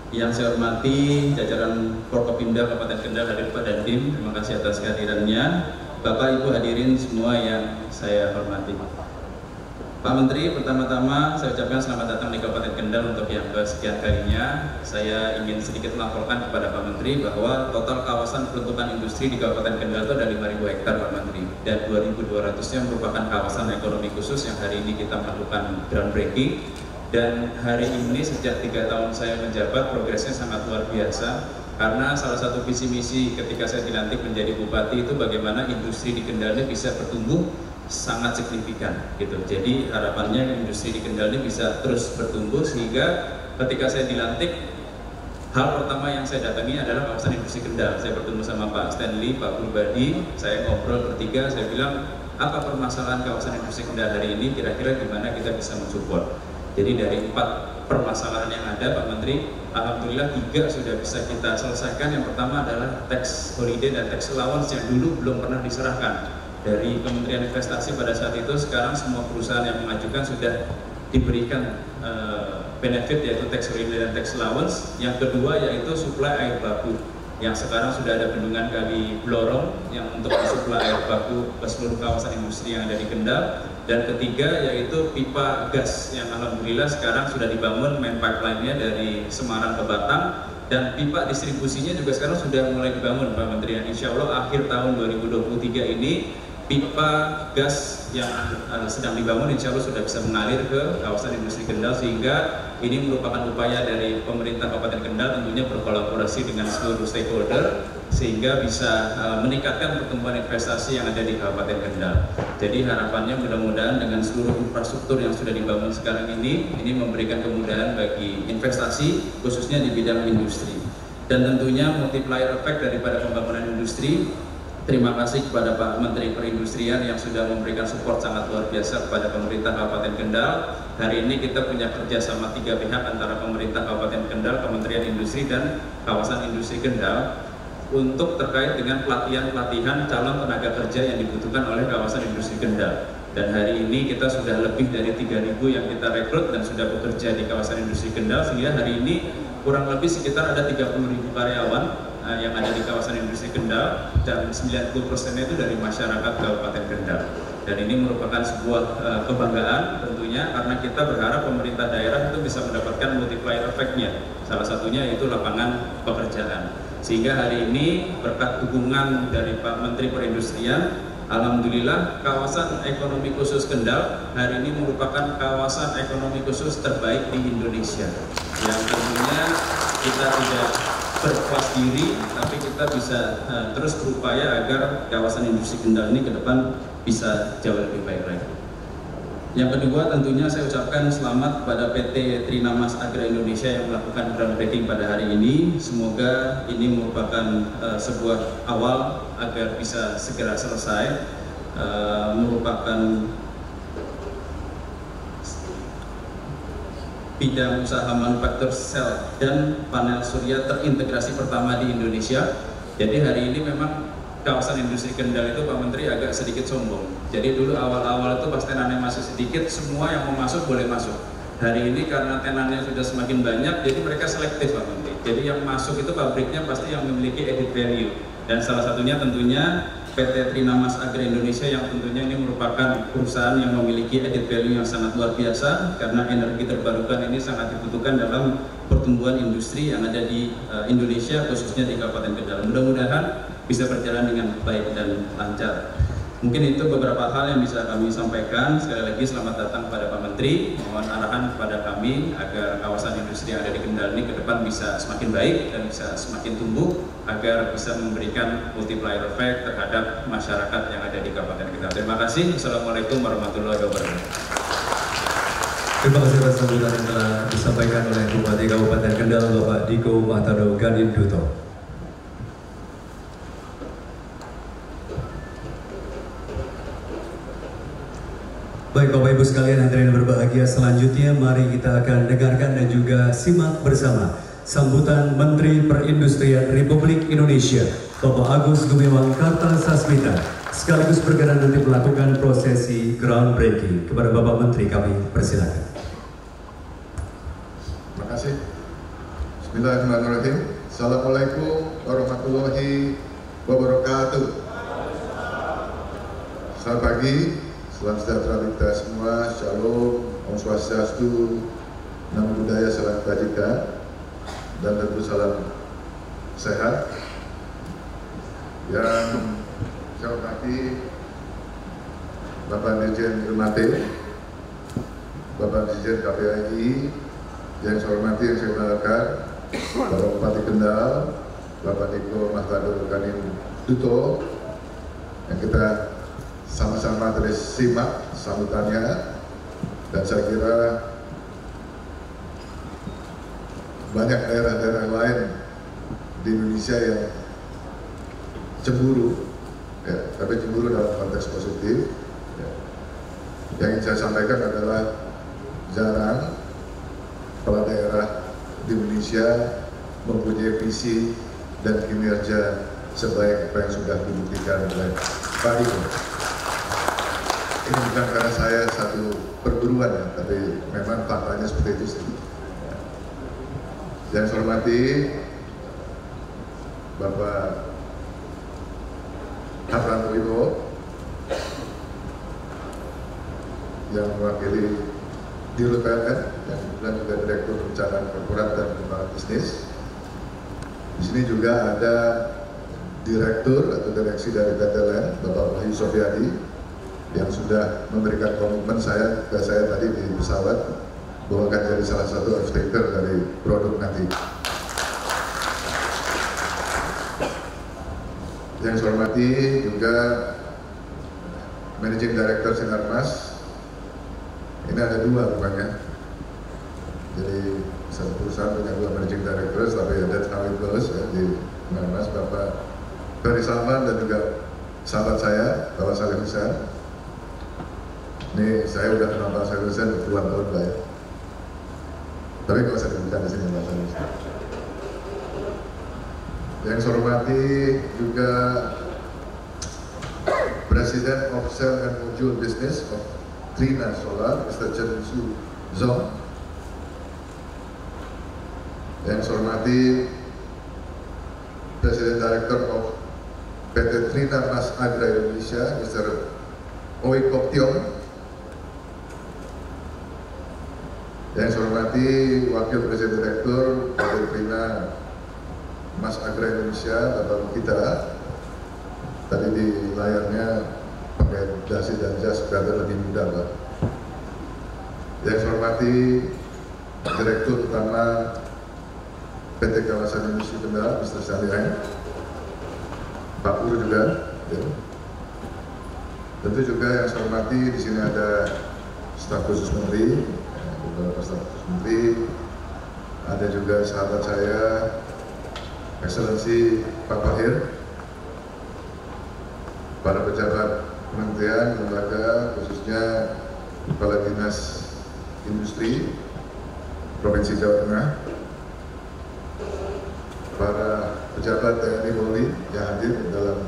Yang saya hormati jajaran Forkopimda Kabupaten Kendal dari Pak Dandim, terima kasih atas kehadirannya. Bapak Ibu hadirin semua yang saya hormati. Pak Menteri, pertama-tama saya ucapkan selamat datang di Kabupaten Kendal untuk yang kesekian kalinya. Saya ingin sedikit melaporkan kepada Pak Menteri bahwa total kawasan peruntukan industri di Kabupaten Kendal itu ada 5.000 hektar Pak Menteri, dan 2.200-nya merupakan kawasan ekonomi khusus yang hari ini kita melakukan groundbreaking. Dan hari ini sejak 3 tahun saya menjabat, progresnya sangat luar biasa, karena salah satu visi misi ketika saya dilantik menjadi bupati itu bagaimana industri di Kendal bisa bertumbuh sangat signifikan gitu. Jadi harapannya industri di Kendal ini bisa terus bertumbuh, sehingga ketika saya dilantik, hal pertama yang saya datangi adalah kawasan industri Kendal. Saya bertemu sama Pak Stanley, Pak Pribadi, saya ngobrol bertiga, saya bilang apa permasalahan kawasan industri Kendal hari ini, kira-kira gimana kita bisa mensupport. Jadi dari 4 permasalahan yang ada Pak Menteri, alhamdulillah 3 sudah bisa kita selesaikan. Yang pertama adalah tax holiday dan tax allowance yang dulu belum pernah diserahkan dari Kementerian Investasi pada saat itu. Sekarang semua perusahaan yang mengajukan sudah diberikan benefit, yaitu tax holiday dan tax allowance. Yang kedua yaitu suplai air baku, yang sekarang sudah ada bendungan Kali Blorong yang untuk mensuplai air baku ke seluruh kawasan industri yang ada di Kendal. Dan ketiga yaitu pipa gas yang alhamdulillah sekarang sudah dibangun main pipeline-nya dari Semarang ke Batang, dan pipa distribusinya juga sekarang sudah mulai dibangun Pak Menteri. Insya Allah akhir tahun 2023 ini pipa gas yang sedang dibangun insya Allah sudah bisa mengalir ke kawasan industri Kendal, sehingga ini merupakan upaya dari pemerintah Kabupaten Kendal tentunya berkolaborasi dengan seluruh stakeholder sehingga bisa meningkatkan pertumbuhan investasi yang ada di Kabupaten Kendal. Jadi harapannya mudah-mudahan dengan seluruh infrastruktur yang sudah dibangun sekarang ini memberikan kemudahan bagi investasi khususnya di bidang industri, dan tentunya multiplier effect daripada pembangunan industri. Terima kasih kepada Pak Menteri Perindustrian yang sudah memberikan support sangat luar biasa kepada pemerintah Kabupaten Kendal. Hari ini kita punya kerjasama 3 pihak antara pemerintah Kabupaten Kendal, Kementerian Industri, dan kawasan industri Kendal untuk terkait dengan pelatihan-pelatihan calon tenaga kerja yang dibutuhkan oleh kawasan industri Kendal. Dan hari ini kita sudah lebih dari 3.000 yang kita rekrut dan sudah bekerja di kawasan industri Kendal, sehingga hari ini kurang lebih sekitar ada 30.000 karyawan yang ada di kawasan industri Kendal, dan 90%-nya itu dari masyarakat Kabupaten Kendal. Dan ini merupakan sebuah kebanggaan tentunya, karena kita berharap pemerintah daerah itu bisa mendapatkan multiplier effect-nya. Salah satunya yaitu lapangan pekerjaan. Sehingga hari ini berkat dukungan dari Pak Menteri Perindustrian, alhamdulillah kawasan ekonomi khusus Kendal hari ini merupakan kawasan ekonomi khusus terbaik di Indonesia. Yang tentunya kita tidak berpuas diri, tapi kita bisa terus berupaya agar kawasan industri Kendal ini ke depan bisa jauh lebih baik lagi. Yang kedua tentunya saya ucapkan selamat kepada PT Trinamas Agra Indonesia yang melakukan groundbreaking pada hari ini. Semoga ini merupakan sebuah awal agar bisa segera selesai, merupakan bidang usaha manufaktur sel dan panel surya terintegrasi pertama di Indonesia. Jadi hari ini memang kawasan industri Kendal itu Pak Menteri agak sedikit sombong. Jadi dulu awal-awal itu pas tenannya masih sedikit, semua yang mau masuk boleh masuk. Hari ini karena tenannya sudah semakin banyak, jadi mereka selektif Pak Menteri. Jadi yang masuk itu pabriknya pasti yang memiliki added value. Dan salah satunya tentunya PT Trinamas Agra Indonesia yang tentunya ini merupakan perusahaan yang memiliki added value yang sangat luar biasa, karena energi terbarukan ini sangat dibutuhkan dalam pertumbuhan industri yang ada di Indonesia, khususnya di Kabupaten Kendal. Mudah-mudahan bisa berjalan dengan baik dan lancar. Mungkin itu beberapa hal yang bisa kami sampaikan. Sekali lagi selamat datang kepada Pak Menteri. Mohon arahan kepada kami agar kawasan industri yang ada di Kendal ini ke depan bisa semakin baik dan bisa semakin tumbuh, agar bisa memberikan multiplier effect terhadap masyarakat yang ada di Kabupaten Kendal. Terima kasih. Assalamualaikum warahmatullahi wabarakatuh. Terima kasih atas sambutan yang telah disampaikan oleh Bupati Kabupaten Kendal Bapak Diko Mahtado Ganinduto. Baik Bapak Ibu sekalian hadirin berbahagia, selanjutnya mari kita akan dengarkan dan juga simak bersama sambutan Menteri Perindustrian Republik Indonesia Bapak Agus Gumiwang Kartasasmita, sekaligus berkenan nanti melakukan prosesi groundbreaking. Kepada Bapak Menteri kami persilakan. Terima kasih. Bismillahirrahmanirrahim. Assalamualaikum warahmatullahi wabarakatuh. Selamat pagi. Salam sejahtera kita semua, Shalom, Om Swastiastu, Namo Buddhaya, Salam Kebajikan, dan tentu salam sehat. Yang saya hormati Bapak Dirjen Irmate, Bapak Dirjen KPAI, yang saya hormati, yang saya kenalkan, Bapak Bupati Kendal, Bapak Diko Mahtado Ganinduto, yang kita sama-sama terus simak sambutannya, dan saya kira banyak daerah-daerah lain di Indonesia yang cemburu, ya, tapi cemburu dalam konteks positif. Ya. Yang ingin saya sampaikan adalah jarang kepala daerah di Indonesia mempunyai visi dan kinerja sebaik apa yang sudah dibuktikan oleh Pak Ibu. Ini bukan karena saya satu perguruan ya, tapi memang faktanya seperti itu sih. Yang saya hormati Bapak Hartanto Wibowo yang mewakili Dirut PLN dan juga Direktur Perencanaan Korporat dan Pengembangan Bisnis. Di sini juga ada Direktur atau Direksi dari PTLN, Bapak Wahyu Sofyadi, yang sudah memberikan komitmen saya tadi di pesawat bahwa akan jadi salah satu arsitektur dari produk nanti. Yang saya hormati juga Managing Director Sinarmas. Ini ada dua rupanya. Jadi satu perusahaan punya dua Managing Directors, tapi that's how it goes ya, di Sinarmas. Bapak Ferry Salman dan juga sahabat saya, Bapak Saleh Husain. Ini saya udah kenal Pak Saleh Husain berpuluhan tahun Pak ya. Tapi kalau saya disebutkan di sini Pak Saleh Husain. Yang saya hormati juga Presiden of Cell and Module Business of Trina Solar, Mr. Chen Su Zong. Yang saya hormati Presiden Director of PT Trina Mas Agra Indonesia, Mr. Oi Kok Tiong. Yang saya hormati Wakil Presiden Direktur PT Trina Mas Agra Indonesia, Bapak kita. Tadi di layarnya pakai dasi dan jas biar lebih mudah, Pak. Yang saya hormati Direktur Utama PT Kawasan Industri Kendal, Mr. Salihan, Pak Pur juga. Ya. Tentu juga yang saya hormati di sini ada staf khusus Menteri, beberapa staf khusus Menteri, ada juga sahabat saya, Excellency Pak Fahir, para pejabat kementerian, lembaga, khususnya Kepala Dinas Industri Provinsi Jawa Tengah, para pejabat TNI Polri yang hadir dalam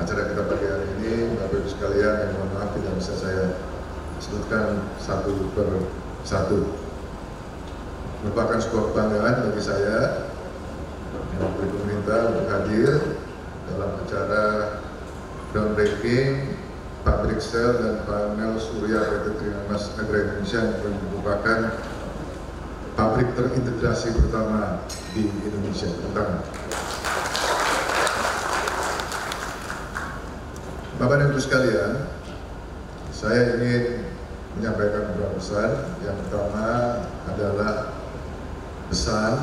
acara kita pagi hari ini, Bapak Ibu sekalian, yang mohon maaf tidak bisa saya sebutkan satu per satu. Merupakan sebuah kebanggaan bagi saya mewakili pemerintah untuk hadir dalam acara groundbreaking pabrik sel dan panel surya PT Trina Mas Agra Indonesia yang merupakan pabrik terintegrasi pertama di Indonesia. Pertama, Bapak dan Ibu sekalian, saya ingin menyampaikan beberapa pesan. Yang pertama adalah pesan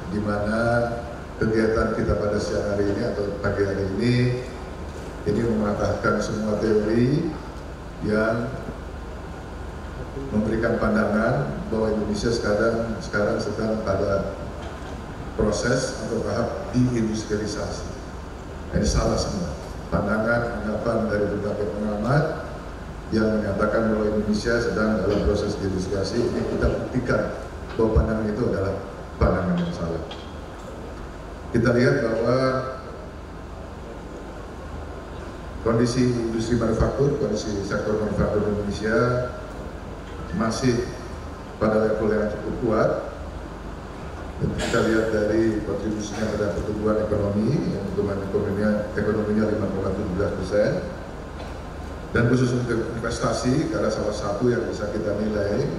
di mana kegiatan kita pada siang hari ini atau pagi hari ini mematahkan semua teori yang memberikan pandangan bahwa Indonesia sekarang sedang pada proses atau tahap diindustrialisasi. Ini salah semua. Pandangan, anggapan dari berbagai pengamat yang menyatakan bahwa Indonesia sedang dalam proses diindustrialisasi, ini kita buktikan bahwa pandangan itu adalah pandangan yang salah. Kita lihat bahwa kondisi industri manufaktur, kondisi sektor manufaktur Indonesia masih pada level yang cukup kuat. Dan kita lihat dari kontribusinya pada pertumbuhan ekonomi, yang pertumbuhan ekonominya 5,17%. Dan khusus untuk investasi, karena salah satu yang bisa kita nilai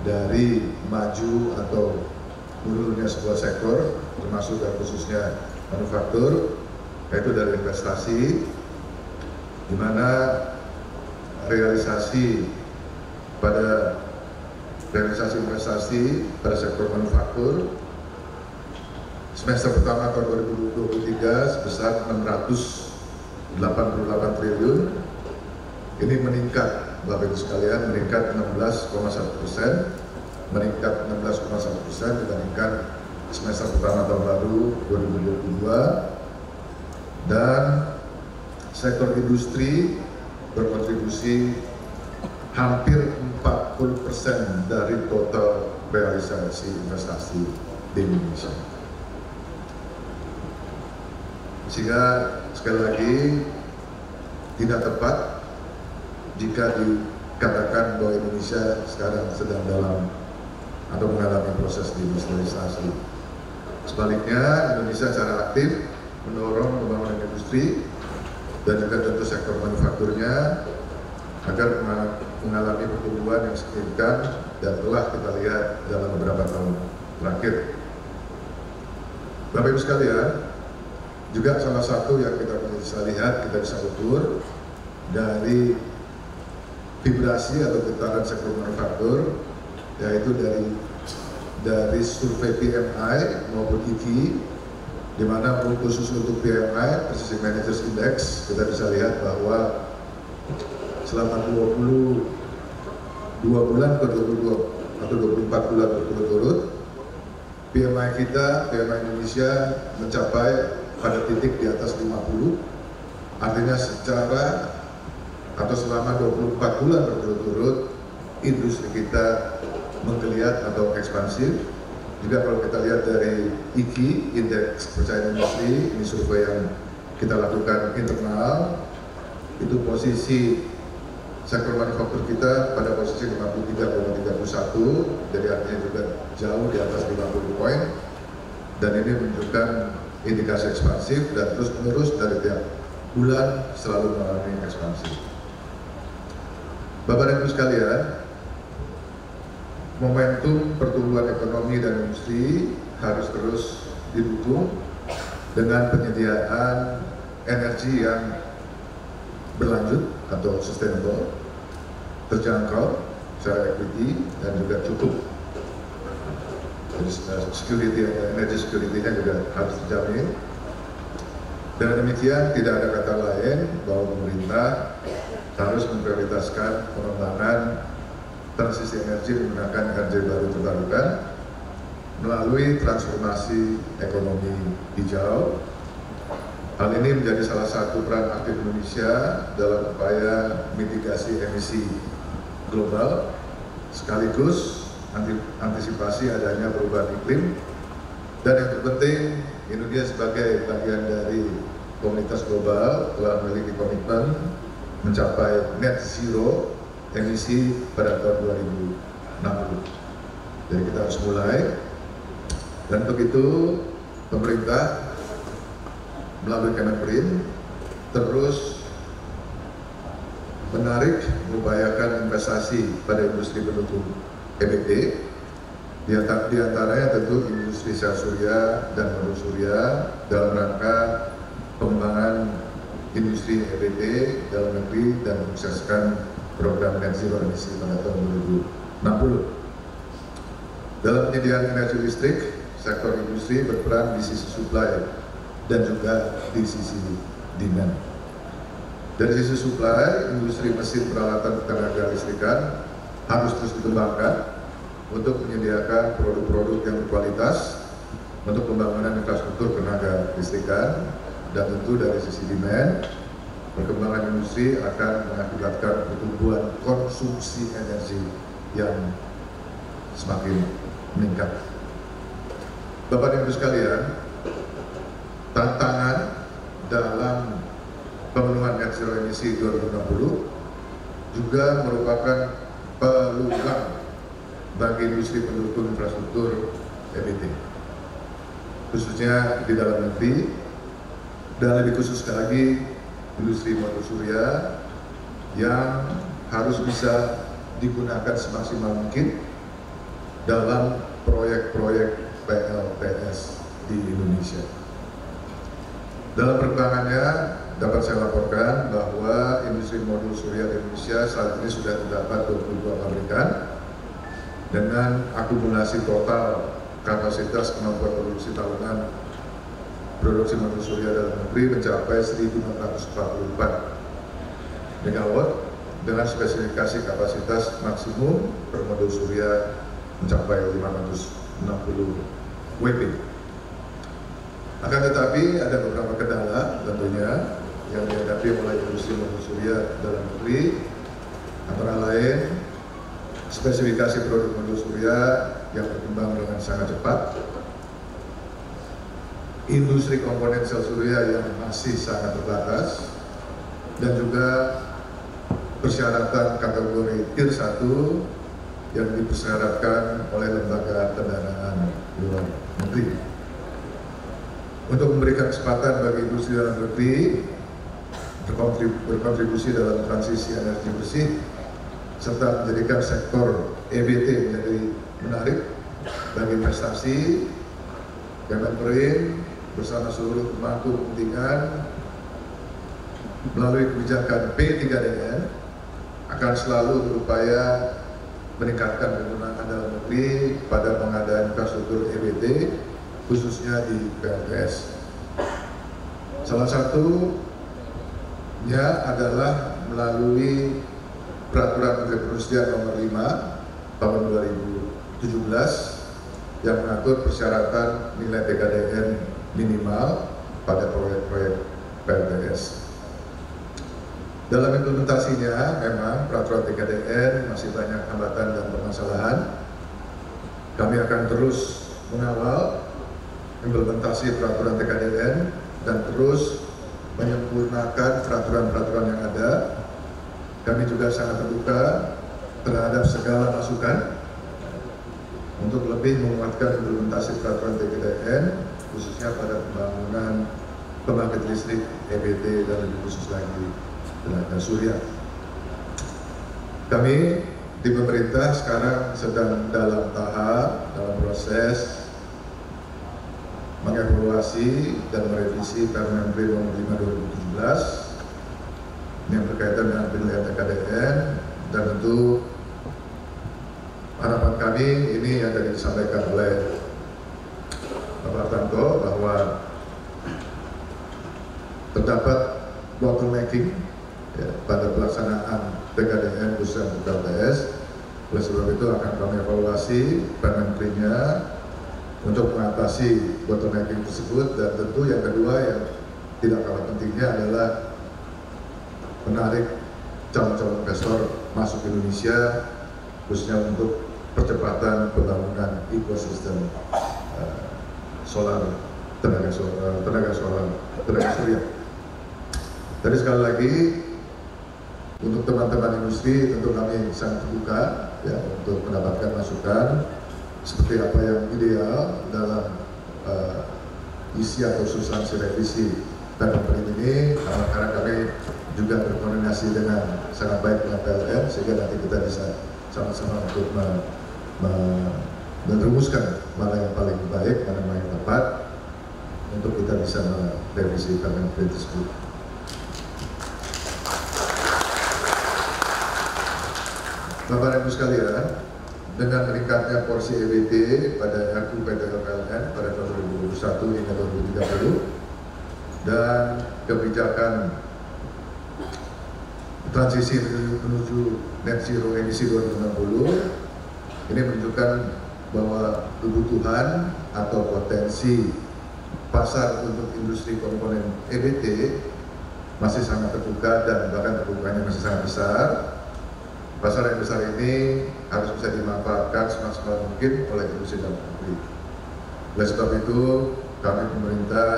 dari maju atau menurunnya sebuah sektor, termasuk dan khususnya manufaktur, yaitu dari investasi, di mana realisasi investasi pada sektor manufaktur semester pertama tahun 2023 sebesar 688 triliun, ini meningkat, Bapak Ibu sekalian, meningkat 16,1%, meningkat 16,1% dibandingkan semester pertama tahun lalu 2022, dan sektor industri berkontribusi hampir 40% dari total realisasi investasi di Indonesia. Sehingga sekali lagi tidak tepat jika dikatakan bahwa Indonesia sekarang sedang dalam atau mengalami proses deindustrialisasi. Sebaliknya, Indonesia secara aktif mendorong pembangunan industri dan juga tentu sektor manufakturnya agar mengalami pertumbuhan yang signifikan dan telah kita lihat dalam beberapa tahun terakhir. Bapak Ibu sekalian, juga salah satu yang kita bisa lihat, kita bisa ukur dari vibrasi atau getaran sektor manufaktur, yaitu dari survei PMI maupun IKI, di mana khusus untuk PMI, Purchasing Managers Index, kita bisa lihat bahwa selama 22 bulan atau 24 bulan berturut-turut, PMI kita, PMI Indonesia mencapai pada titik di atas 50, artinya secara atau selama 24 bulan berturut-turut industri kita menggeliat atau ekspansif. Juga kalau kita lihat dari IKI, Indeks Kepercayaan Industri, ini survei yang kita lakukan internal, itu posisi sektor manufaktur kita pada posisi 53,31, jadi artinya juga jauh di atas 50 poin, dan ini menunjukkan indikasi ekspansif dan terus menerus dari tiap bulan selalu mengalami ekspansi. Bapak dan Ibu sekalian, momentum pertumbuhan ekonomi dan industri harus terus didukung dengan penyediaan energi yang berlanjut atau sustainable, terjangkau secara equity dan juga cukup. Jadi security, energy security-nya juga harus terjamin. Dengan demikian tidak ada kata lain bahwa pemerintah harus memprioritaskan pengembangan transisi energi menggunakan energi baru terbarukan melalui transformasi ekonomi hijau. Hal ini menjadi salah satu peran aktif Indonesia dalam upaya mitigasi emisi global, sekaligus antisipasi adanya perubahan iklim, dan yang terpenting Indonesia sebagai bagian dari komunitas global telah memiliki komitmen mencapai net zero emisi pada tahun 2060. Jadi kita harus mulai, dan untuk itu pemerintah melalui Kemenperin terus menarik, mengupayakan investasi pada industri pendukung EBT, di antaranya tentu industri sel surya dan modul surya dalam rangka pengembangan industri EBT dalam negeri dan menyukseskan program net zero emisi pada tahun 2060. Dalam penyediaan energi listrik, sektor industri berperan di sisi supply dan juga di sisi demand. Dari sisi supply, industri mesin peralatan tenaga listrikan harus terus dikembangkan untuk menyediakan produk-produk yang berkualitas untuk pembangunan infrastruktur tenaga listrikan, dan tentu dari sisi demand, perkembangan industri akan mengakibatkan pertumbuhan konsumsi energi yang semakin meningkat. Bapak dan Ibu sekalian, tantangan dalam pemenuhan net zero emisi 2060 juga merupakan peluang bagi industri pendukung infrastruktur EBT, khususnya di dalam negeri, dan lebih khusus lagi industri modul surya yang harus bisa digunakan semaksimal mungkin dalam proyek-proyek PLTS di Indonesia. Dalam perkembangannya dapat saya laporkan bahwa industri modul surya di Indonesia saat ini sudah terdapat 22 pabrikan dengan akumulasi total kapasitas kemampuan produksi tahunan produksi modul surya dalam negeri mencapai 1.444 MW dengan spesifikasi kapasitas maksimum per modul surya mencapai 560 WP. Akan tetapi ada beberapa kendala tentunya yang dihadapi oleh industri modul surya dalam negeri, antara lain spesifikasi produk modul surya yang berkembang dengan sangat cepat, industri komponen sel surya yang masih sangat terbatas, dan juga persyaratan kategori Tier 1 yang dipersyaratkan oleh lembaga kendaraan luar negeri. Untuk memberikan kesempatan bagi industri dalam negeri berkontribusi dalam transisi energi bersih serta menjadikan sektor EBT menjadi menarik bagi investasi, Kemenperin bersama seluruh pemangku kepentingan melalui kebijakan P3DN akan selalu berupaya meningkatkan penggunaan dalam negeri pada pengadaan infrastruktur EBT khususnya di PLTS. Salah satunya adalah melalui Peraturan Menteri Perindustrian Nomor 5 Tahun 2017 yang mengatur persyaratan nilai PKDN minimal pada proyek-proyek PLTS. Dalam implementasinya, memang peraturan PKDN masih banyak hambatan dan permasalahan. Kami akan terus mengawal implementasi peraturan PKDN dan terus menyempurnakan peraturan-peraturan yang ada. Kami juga sangat terbuka terhadap segala masukan untuk lebih menguatkan implementasi peraturan PKDN, khususnya pada pembangunan pembangkit listrik EBT dan lebih khusus lagi tenaga surya. Kami di pemerintah sekarang sedang dalam proses mengevaluasi dan merevisi Permendagri Nomor 5 2017 yang berkaitan dengan penilaian PKDN, dan tentu harapan kami ini yang tadi disampaikan oleh Bapak Tanto bahwa terdapat bottlenecking pada pelaksanaan PKDN khususnya untuk PLTS. Oleh sebab itu akan kami evaluasi Permendagri-nya untuk mengatasi bottlenecking tersebut, dan tentu yang kedua yang tidak kalah pentingnya adalah menarik calon-calon investor masuk ke Indonesia khususnya untuk percepatan pembangunan ekosistem tenaga surya. Jadi sekali lagi untuk teman-teman industri tentu kami sangat terbuka ya untuk mendapatkan masukan seperti apa yang ideal dalam isi atau substansi revisi Permendagri ini, karena kami juga berkoordinasi dengan sangat baik dengan PLN sehingga nanti kita bisa sama-sama untuk merumuskan mana yang paling baik, mana yang tepat untuk kita bisa merevisi Permendagri tersebut. Bapak dan Ibu sekalian, dengan meningkatnya porsi EBT pada RU PT PLN pada tahun 2021 hingga 2030 dan kebijakan transisi menuju net zero emisi 2060 ini menunjukkan bahwa kebutuhan atau potensi pasar untuk industri komponen EBT masih sangat terbuka dan bahkan terbukanya masih sangat besar. Pasar yang besar ini harus bisa dimanfaatkan semaksimal mungkin oleh industri dalam negeri. Oleh sebab itu, kami pemerintah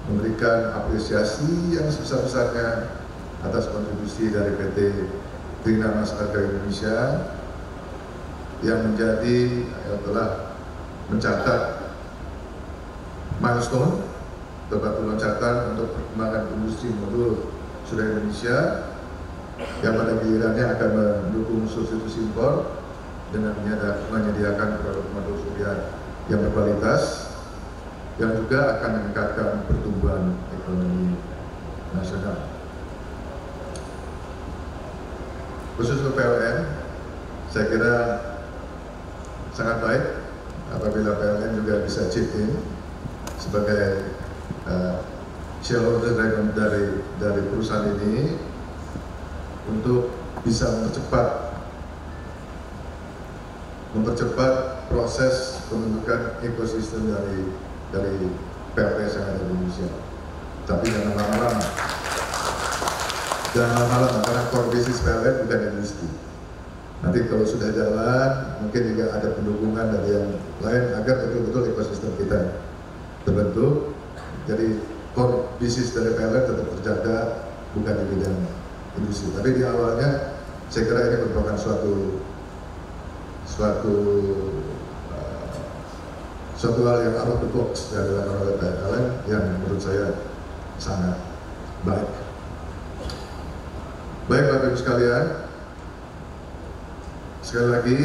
memberikan apresiasi yang sebesar-besarnya atas kontribusi dari PT Trina Mas Agro Indonesia yang telah mencatat milestone atau batu loncatan untuk perkembangan industri modul surya Indonesia yang pada gilirannya akan mendukung substitusi impor dengan menyediakan produk modul surya yang berkualitas yang juga akan meningkatkan pertumbuhan ekonomi nasional. Khusus untuk PLN, saya kira sangat baik apabila PLN juga bisa chip in sebagai shareholder dari perusahaan ini untuk bisa mempercepat proses pembentukan ekosistem dari PLTS yang ada di Indonesia. Tapi jangan lama-lama. Jangan lama-lama karena core bisnis PLN bukan industri. Nanti kalau sudah jalan, mungkin juga ada pendukungan dari yang lain agar betul-betul ekosistem kita terbentuk. Jadi core bisnis dari PLN tetap terjaga, bukan di bidang industri. Tapi di awalnya saya kira ini merupakan suatu hal yang out of the box yang dilakukan oleh PLN yang menurut saya sangat baik. Baik Bapak Ibu sekalian, sekali lagi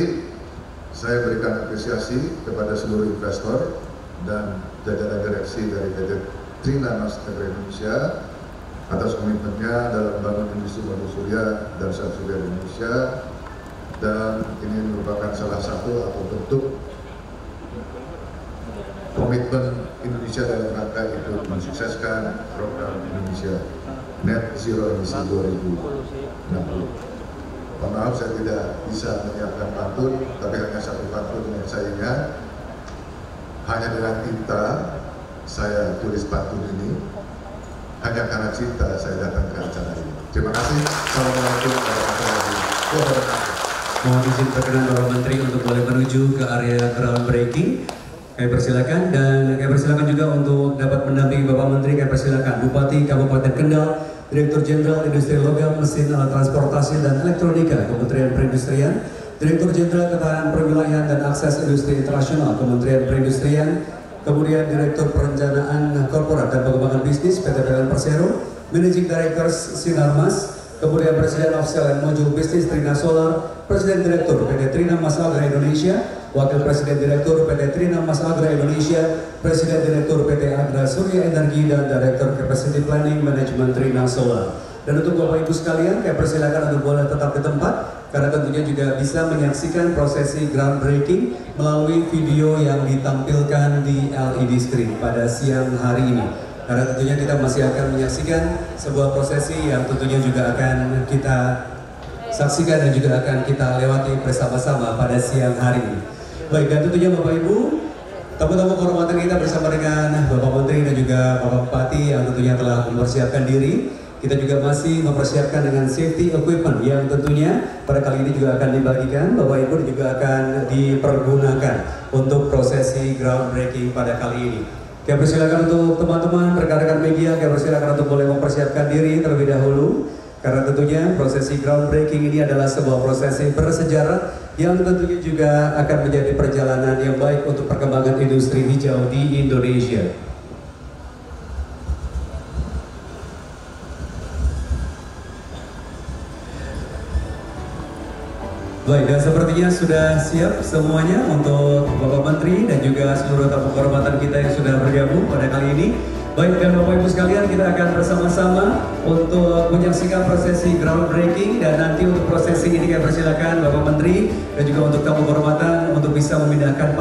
saya berikan apresiasi kepada seluruh investor dan jajaran direksi dari PT Trina Mas Agro Indonesia atas komitmennya dalam membangun industri modul surya dan sel surya di Indonesia, dan ini merupakan salah satu atau bentuk komitmen Indonesia dalam rangka ikut mensukseskan program Indonesia Net Zero Emisi 2060. Mohon maaf saya tidak bisa menyiapkan pantun, tapi hanya satu pantun yang saya ingat. Hanya dengan tinta saya tulis pantun ini, hanya karena cinta saya datang ke acara ini. Terima kasih. Assalamualaikum warahmatullahi wabarakatuh. Mohon izin perkenan Bapak Menteri untuk boleh menuju ke area groundbreaking. Kami persilakan, dan kami persilakan juga untuk dapat mendampingi Bapak Menteri. Kami persilakan Bupati Kabupaten Kendal, Direktur Jenderal Industri Logam, Mesin, Alat Transportasi dan Elektronika Kementerian Perindustrian, Direktur Jenderal Ketahanan Perwilayahan dan Akses Industri Internasional Kementerian Perindustrian, kemudian Direktur Perencanaan Korporat dan Pengembangan Bisnis PT PLN Persero, Managing Director Sinarmas, kemudian Presiden of Cell and Module Bisnis Trina Solar, Presiden Direktur PT Trina Mas Agra Indonesia, Wakil Presiden Direktur PT Trina Mas Agra Indonesia, Presiden Direktur PT Agra Surya Energi, dan Direktur Capacity Planning Management Trina Solar. Dan untuk Bapak Ibu sekalian, saya persilakan untuk boleh tetap di tempat, karena tentunya juga bisa menyaksikan prosesi groundbreaking melalui video yang ditampilkan di LED screen pada siang hari ini. Karena tentunya kita masih akan menyaksikan sebuah prosesi yang tentunya juga akan kita saksikan dan juga akan kita lewati bersama-sama pada siang hari ini. Baik, dan tentunya Bapak Ibu, tamu-tamu kehormatan kita bersama dengan Bapak Menteri dan juga Bapak Bupati yang tentunya telah mempersiapkan diri. Kita juga masih mempersiapkan dengan safety equipment yang tentunya pada kali ini juga akan dibagikan Bapak Ibu, dan juga akan dipergunakan untuk prosesi groundbreaking pada kali ini. Kami persilakan untuk teman-teman rekan-rekan media, kami persilakan untuk boleh mempersiapkan diri terlebih dahulu, karena tentunya prosesi groundbreaking ini adalah sebuah prosesi bersejarah yang tentunya juga akan menjadi perjalanan yang baik untuk perkembangan industri hijau di Indonesia. Baik, dan sepertinya sudah siap semuanya untuk Bapak Menteri dan juga seluruh tamu kehormatan kita yang sudah bergabung pada kali ini. Baik, dan Bapak Ibu sekalian, kita akan bersama-sama untuk menyaksikan prosesi groundbreaking, dan nanti untuk prosesi ini kami persilakan Bapak Menteri dan juga untuk tamu kehormatan untuk bisa memindahkan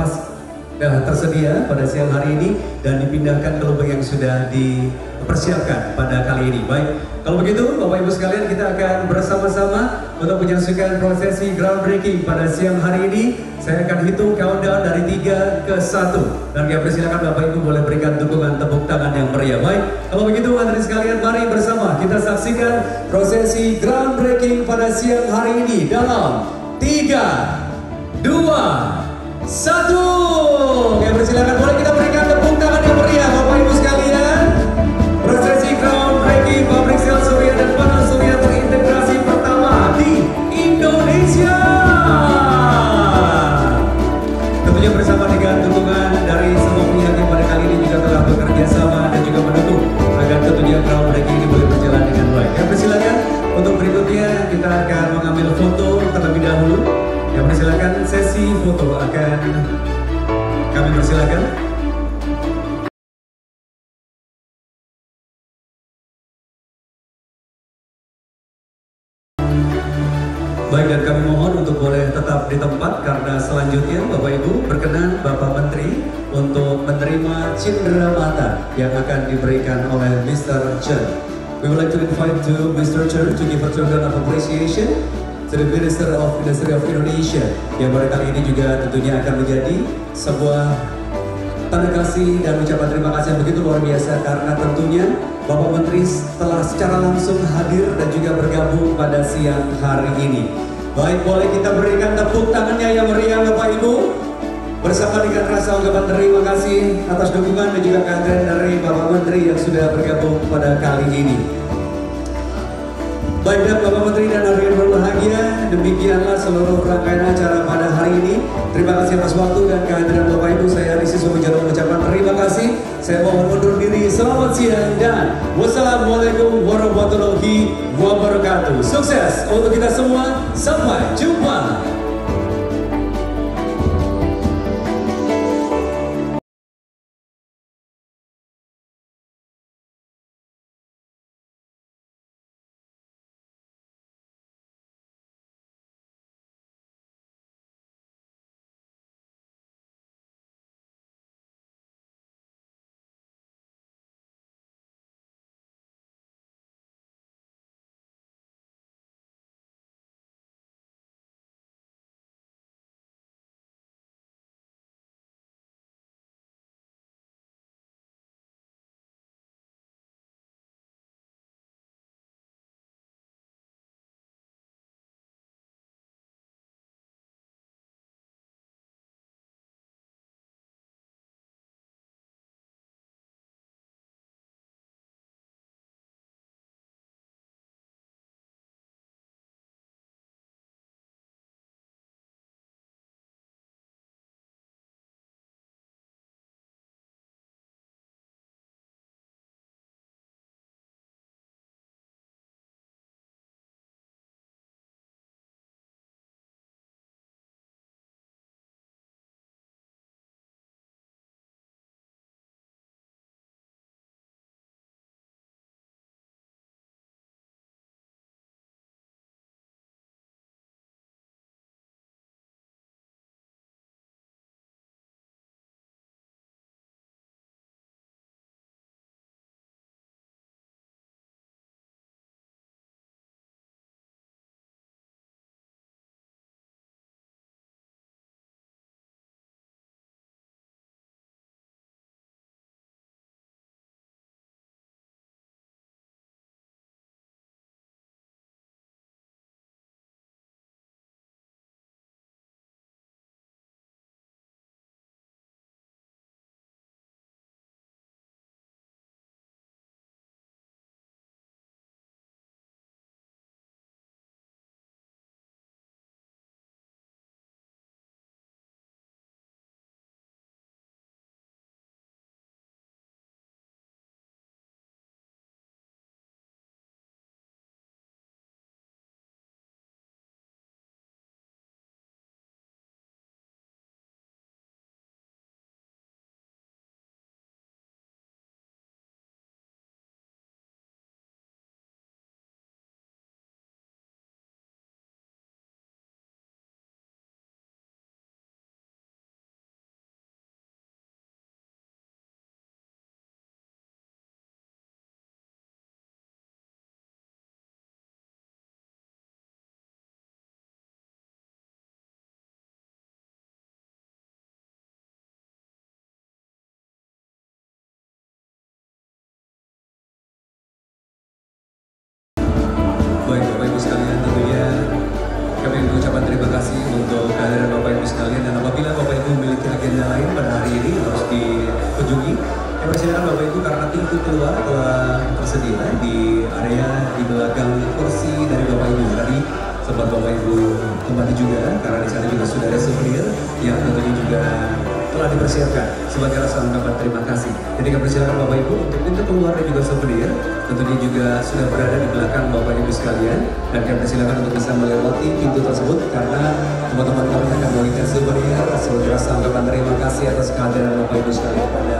tersedia pada siang hari ini dan dipindahkan ke lubang yang sudah dipersiapkan pada kali ini. Baik, kalau begitu Bapak Ibu sekalian, kita akan bersama-sama untuk menyaksikan prosesi groundbreaking pada siang hari ini. Saya akan hitung countdown dari 3 ke 1, dan kami persilakan Bapak Ibu boleh berikan dukungan tepuk tangan yang meriah. Baik, kalau begitu hadirin sekalian, mari bersama kita saksikan prosesi groundbreaking pada siang hari ini dalam 3, 2, 1. Kami persilakan boleh kita berikan tepuk tangan yang meriah Bapak Ibu sekalian. Prosesi groundbreaking pabrik sel surya dan panel surya terintegrasi pertama di Indonesia. Tentunya bersama dengan dukungan dari semua pihak yang pada kali ini juga telah bekerja sama dan juga mendukung agar tentunya groundbreaking ini boleh berjalan dengan baik. Kami persilakan untuk berikutnya kita akan mengambil foto terlebih dahulu. Yang persilakan sesi foto akan kami persilakan. Baik, dan kami mohon untuk boleh tetap di tempat, karena selanjutnya Bapak Ibu berkenan Bapak Menteri untuk menerima cindera mata yang akan diberikan oleh Mr. Chen. we would like to invite to Mr. Chen to give a token of appreciation to the Minister of Industry of Indonesia, yang pada kali ini juga tentunya akan menjadi sebuah tanda kasih dan ucapan terima kasih yang begitu luar biasa, karena tentunya Bapak Menteri telah secara langsung hadir dan juga bergabung pada siang hari ini. Baik, boleh kita berikan tepuk tangannya yang meriah Bapak Ibu, bersama dengan rasa ungkapan terima kasih atas dukungan dan juga kehadiran dari Bapak Menteri yang sudah bergabung pada kali ini. Baiklah Bapak Menteri dan hadirin berbahagia, demikianlah seluruh rangkaian acara pada hari ini. Terima kasih atas waktu dan kehadiran Bapak Ibu. Saya Rizky Sumijarwo mengucapkan terima kasih. Saya mohon undur diri. Selamat siang dan wassalamualaikum warahmatullahi wabarakatuh. Sukses untuk kita semua. Sampai jumpa. Persilakan Bapak Ibu, karena pintu keluar telah tersedia di area di belakang kursi dari Bapak Ibu. Tadi sempat Bapak Ibu kembali juga, karena di sana juga sudah ada souvenir yang tentunya juga telah dipersiapkan sebagai rasa ungkapan terima kasih. Jadi kami persilakan Bapak Ibu untuk pintu keluar dan juga souvenir tentunya juga sudah berada di belakang Bapak Ibu sekalian, dan kami persilakan untuk bisa melewati pintu tersebut karena teman-teman kami akan memberikan souvenir sebagai rasa ungkapan terima kasih atas kehadiran Bapak Ibu sekalian pada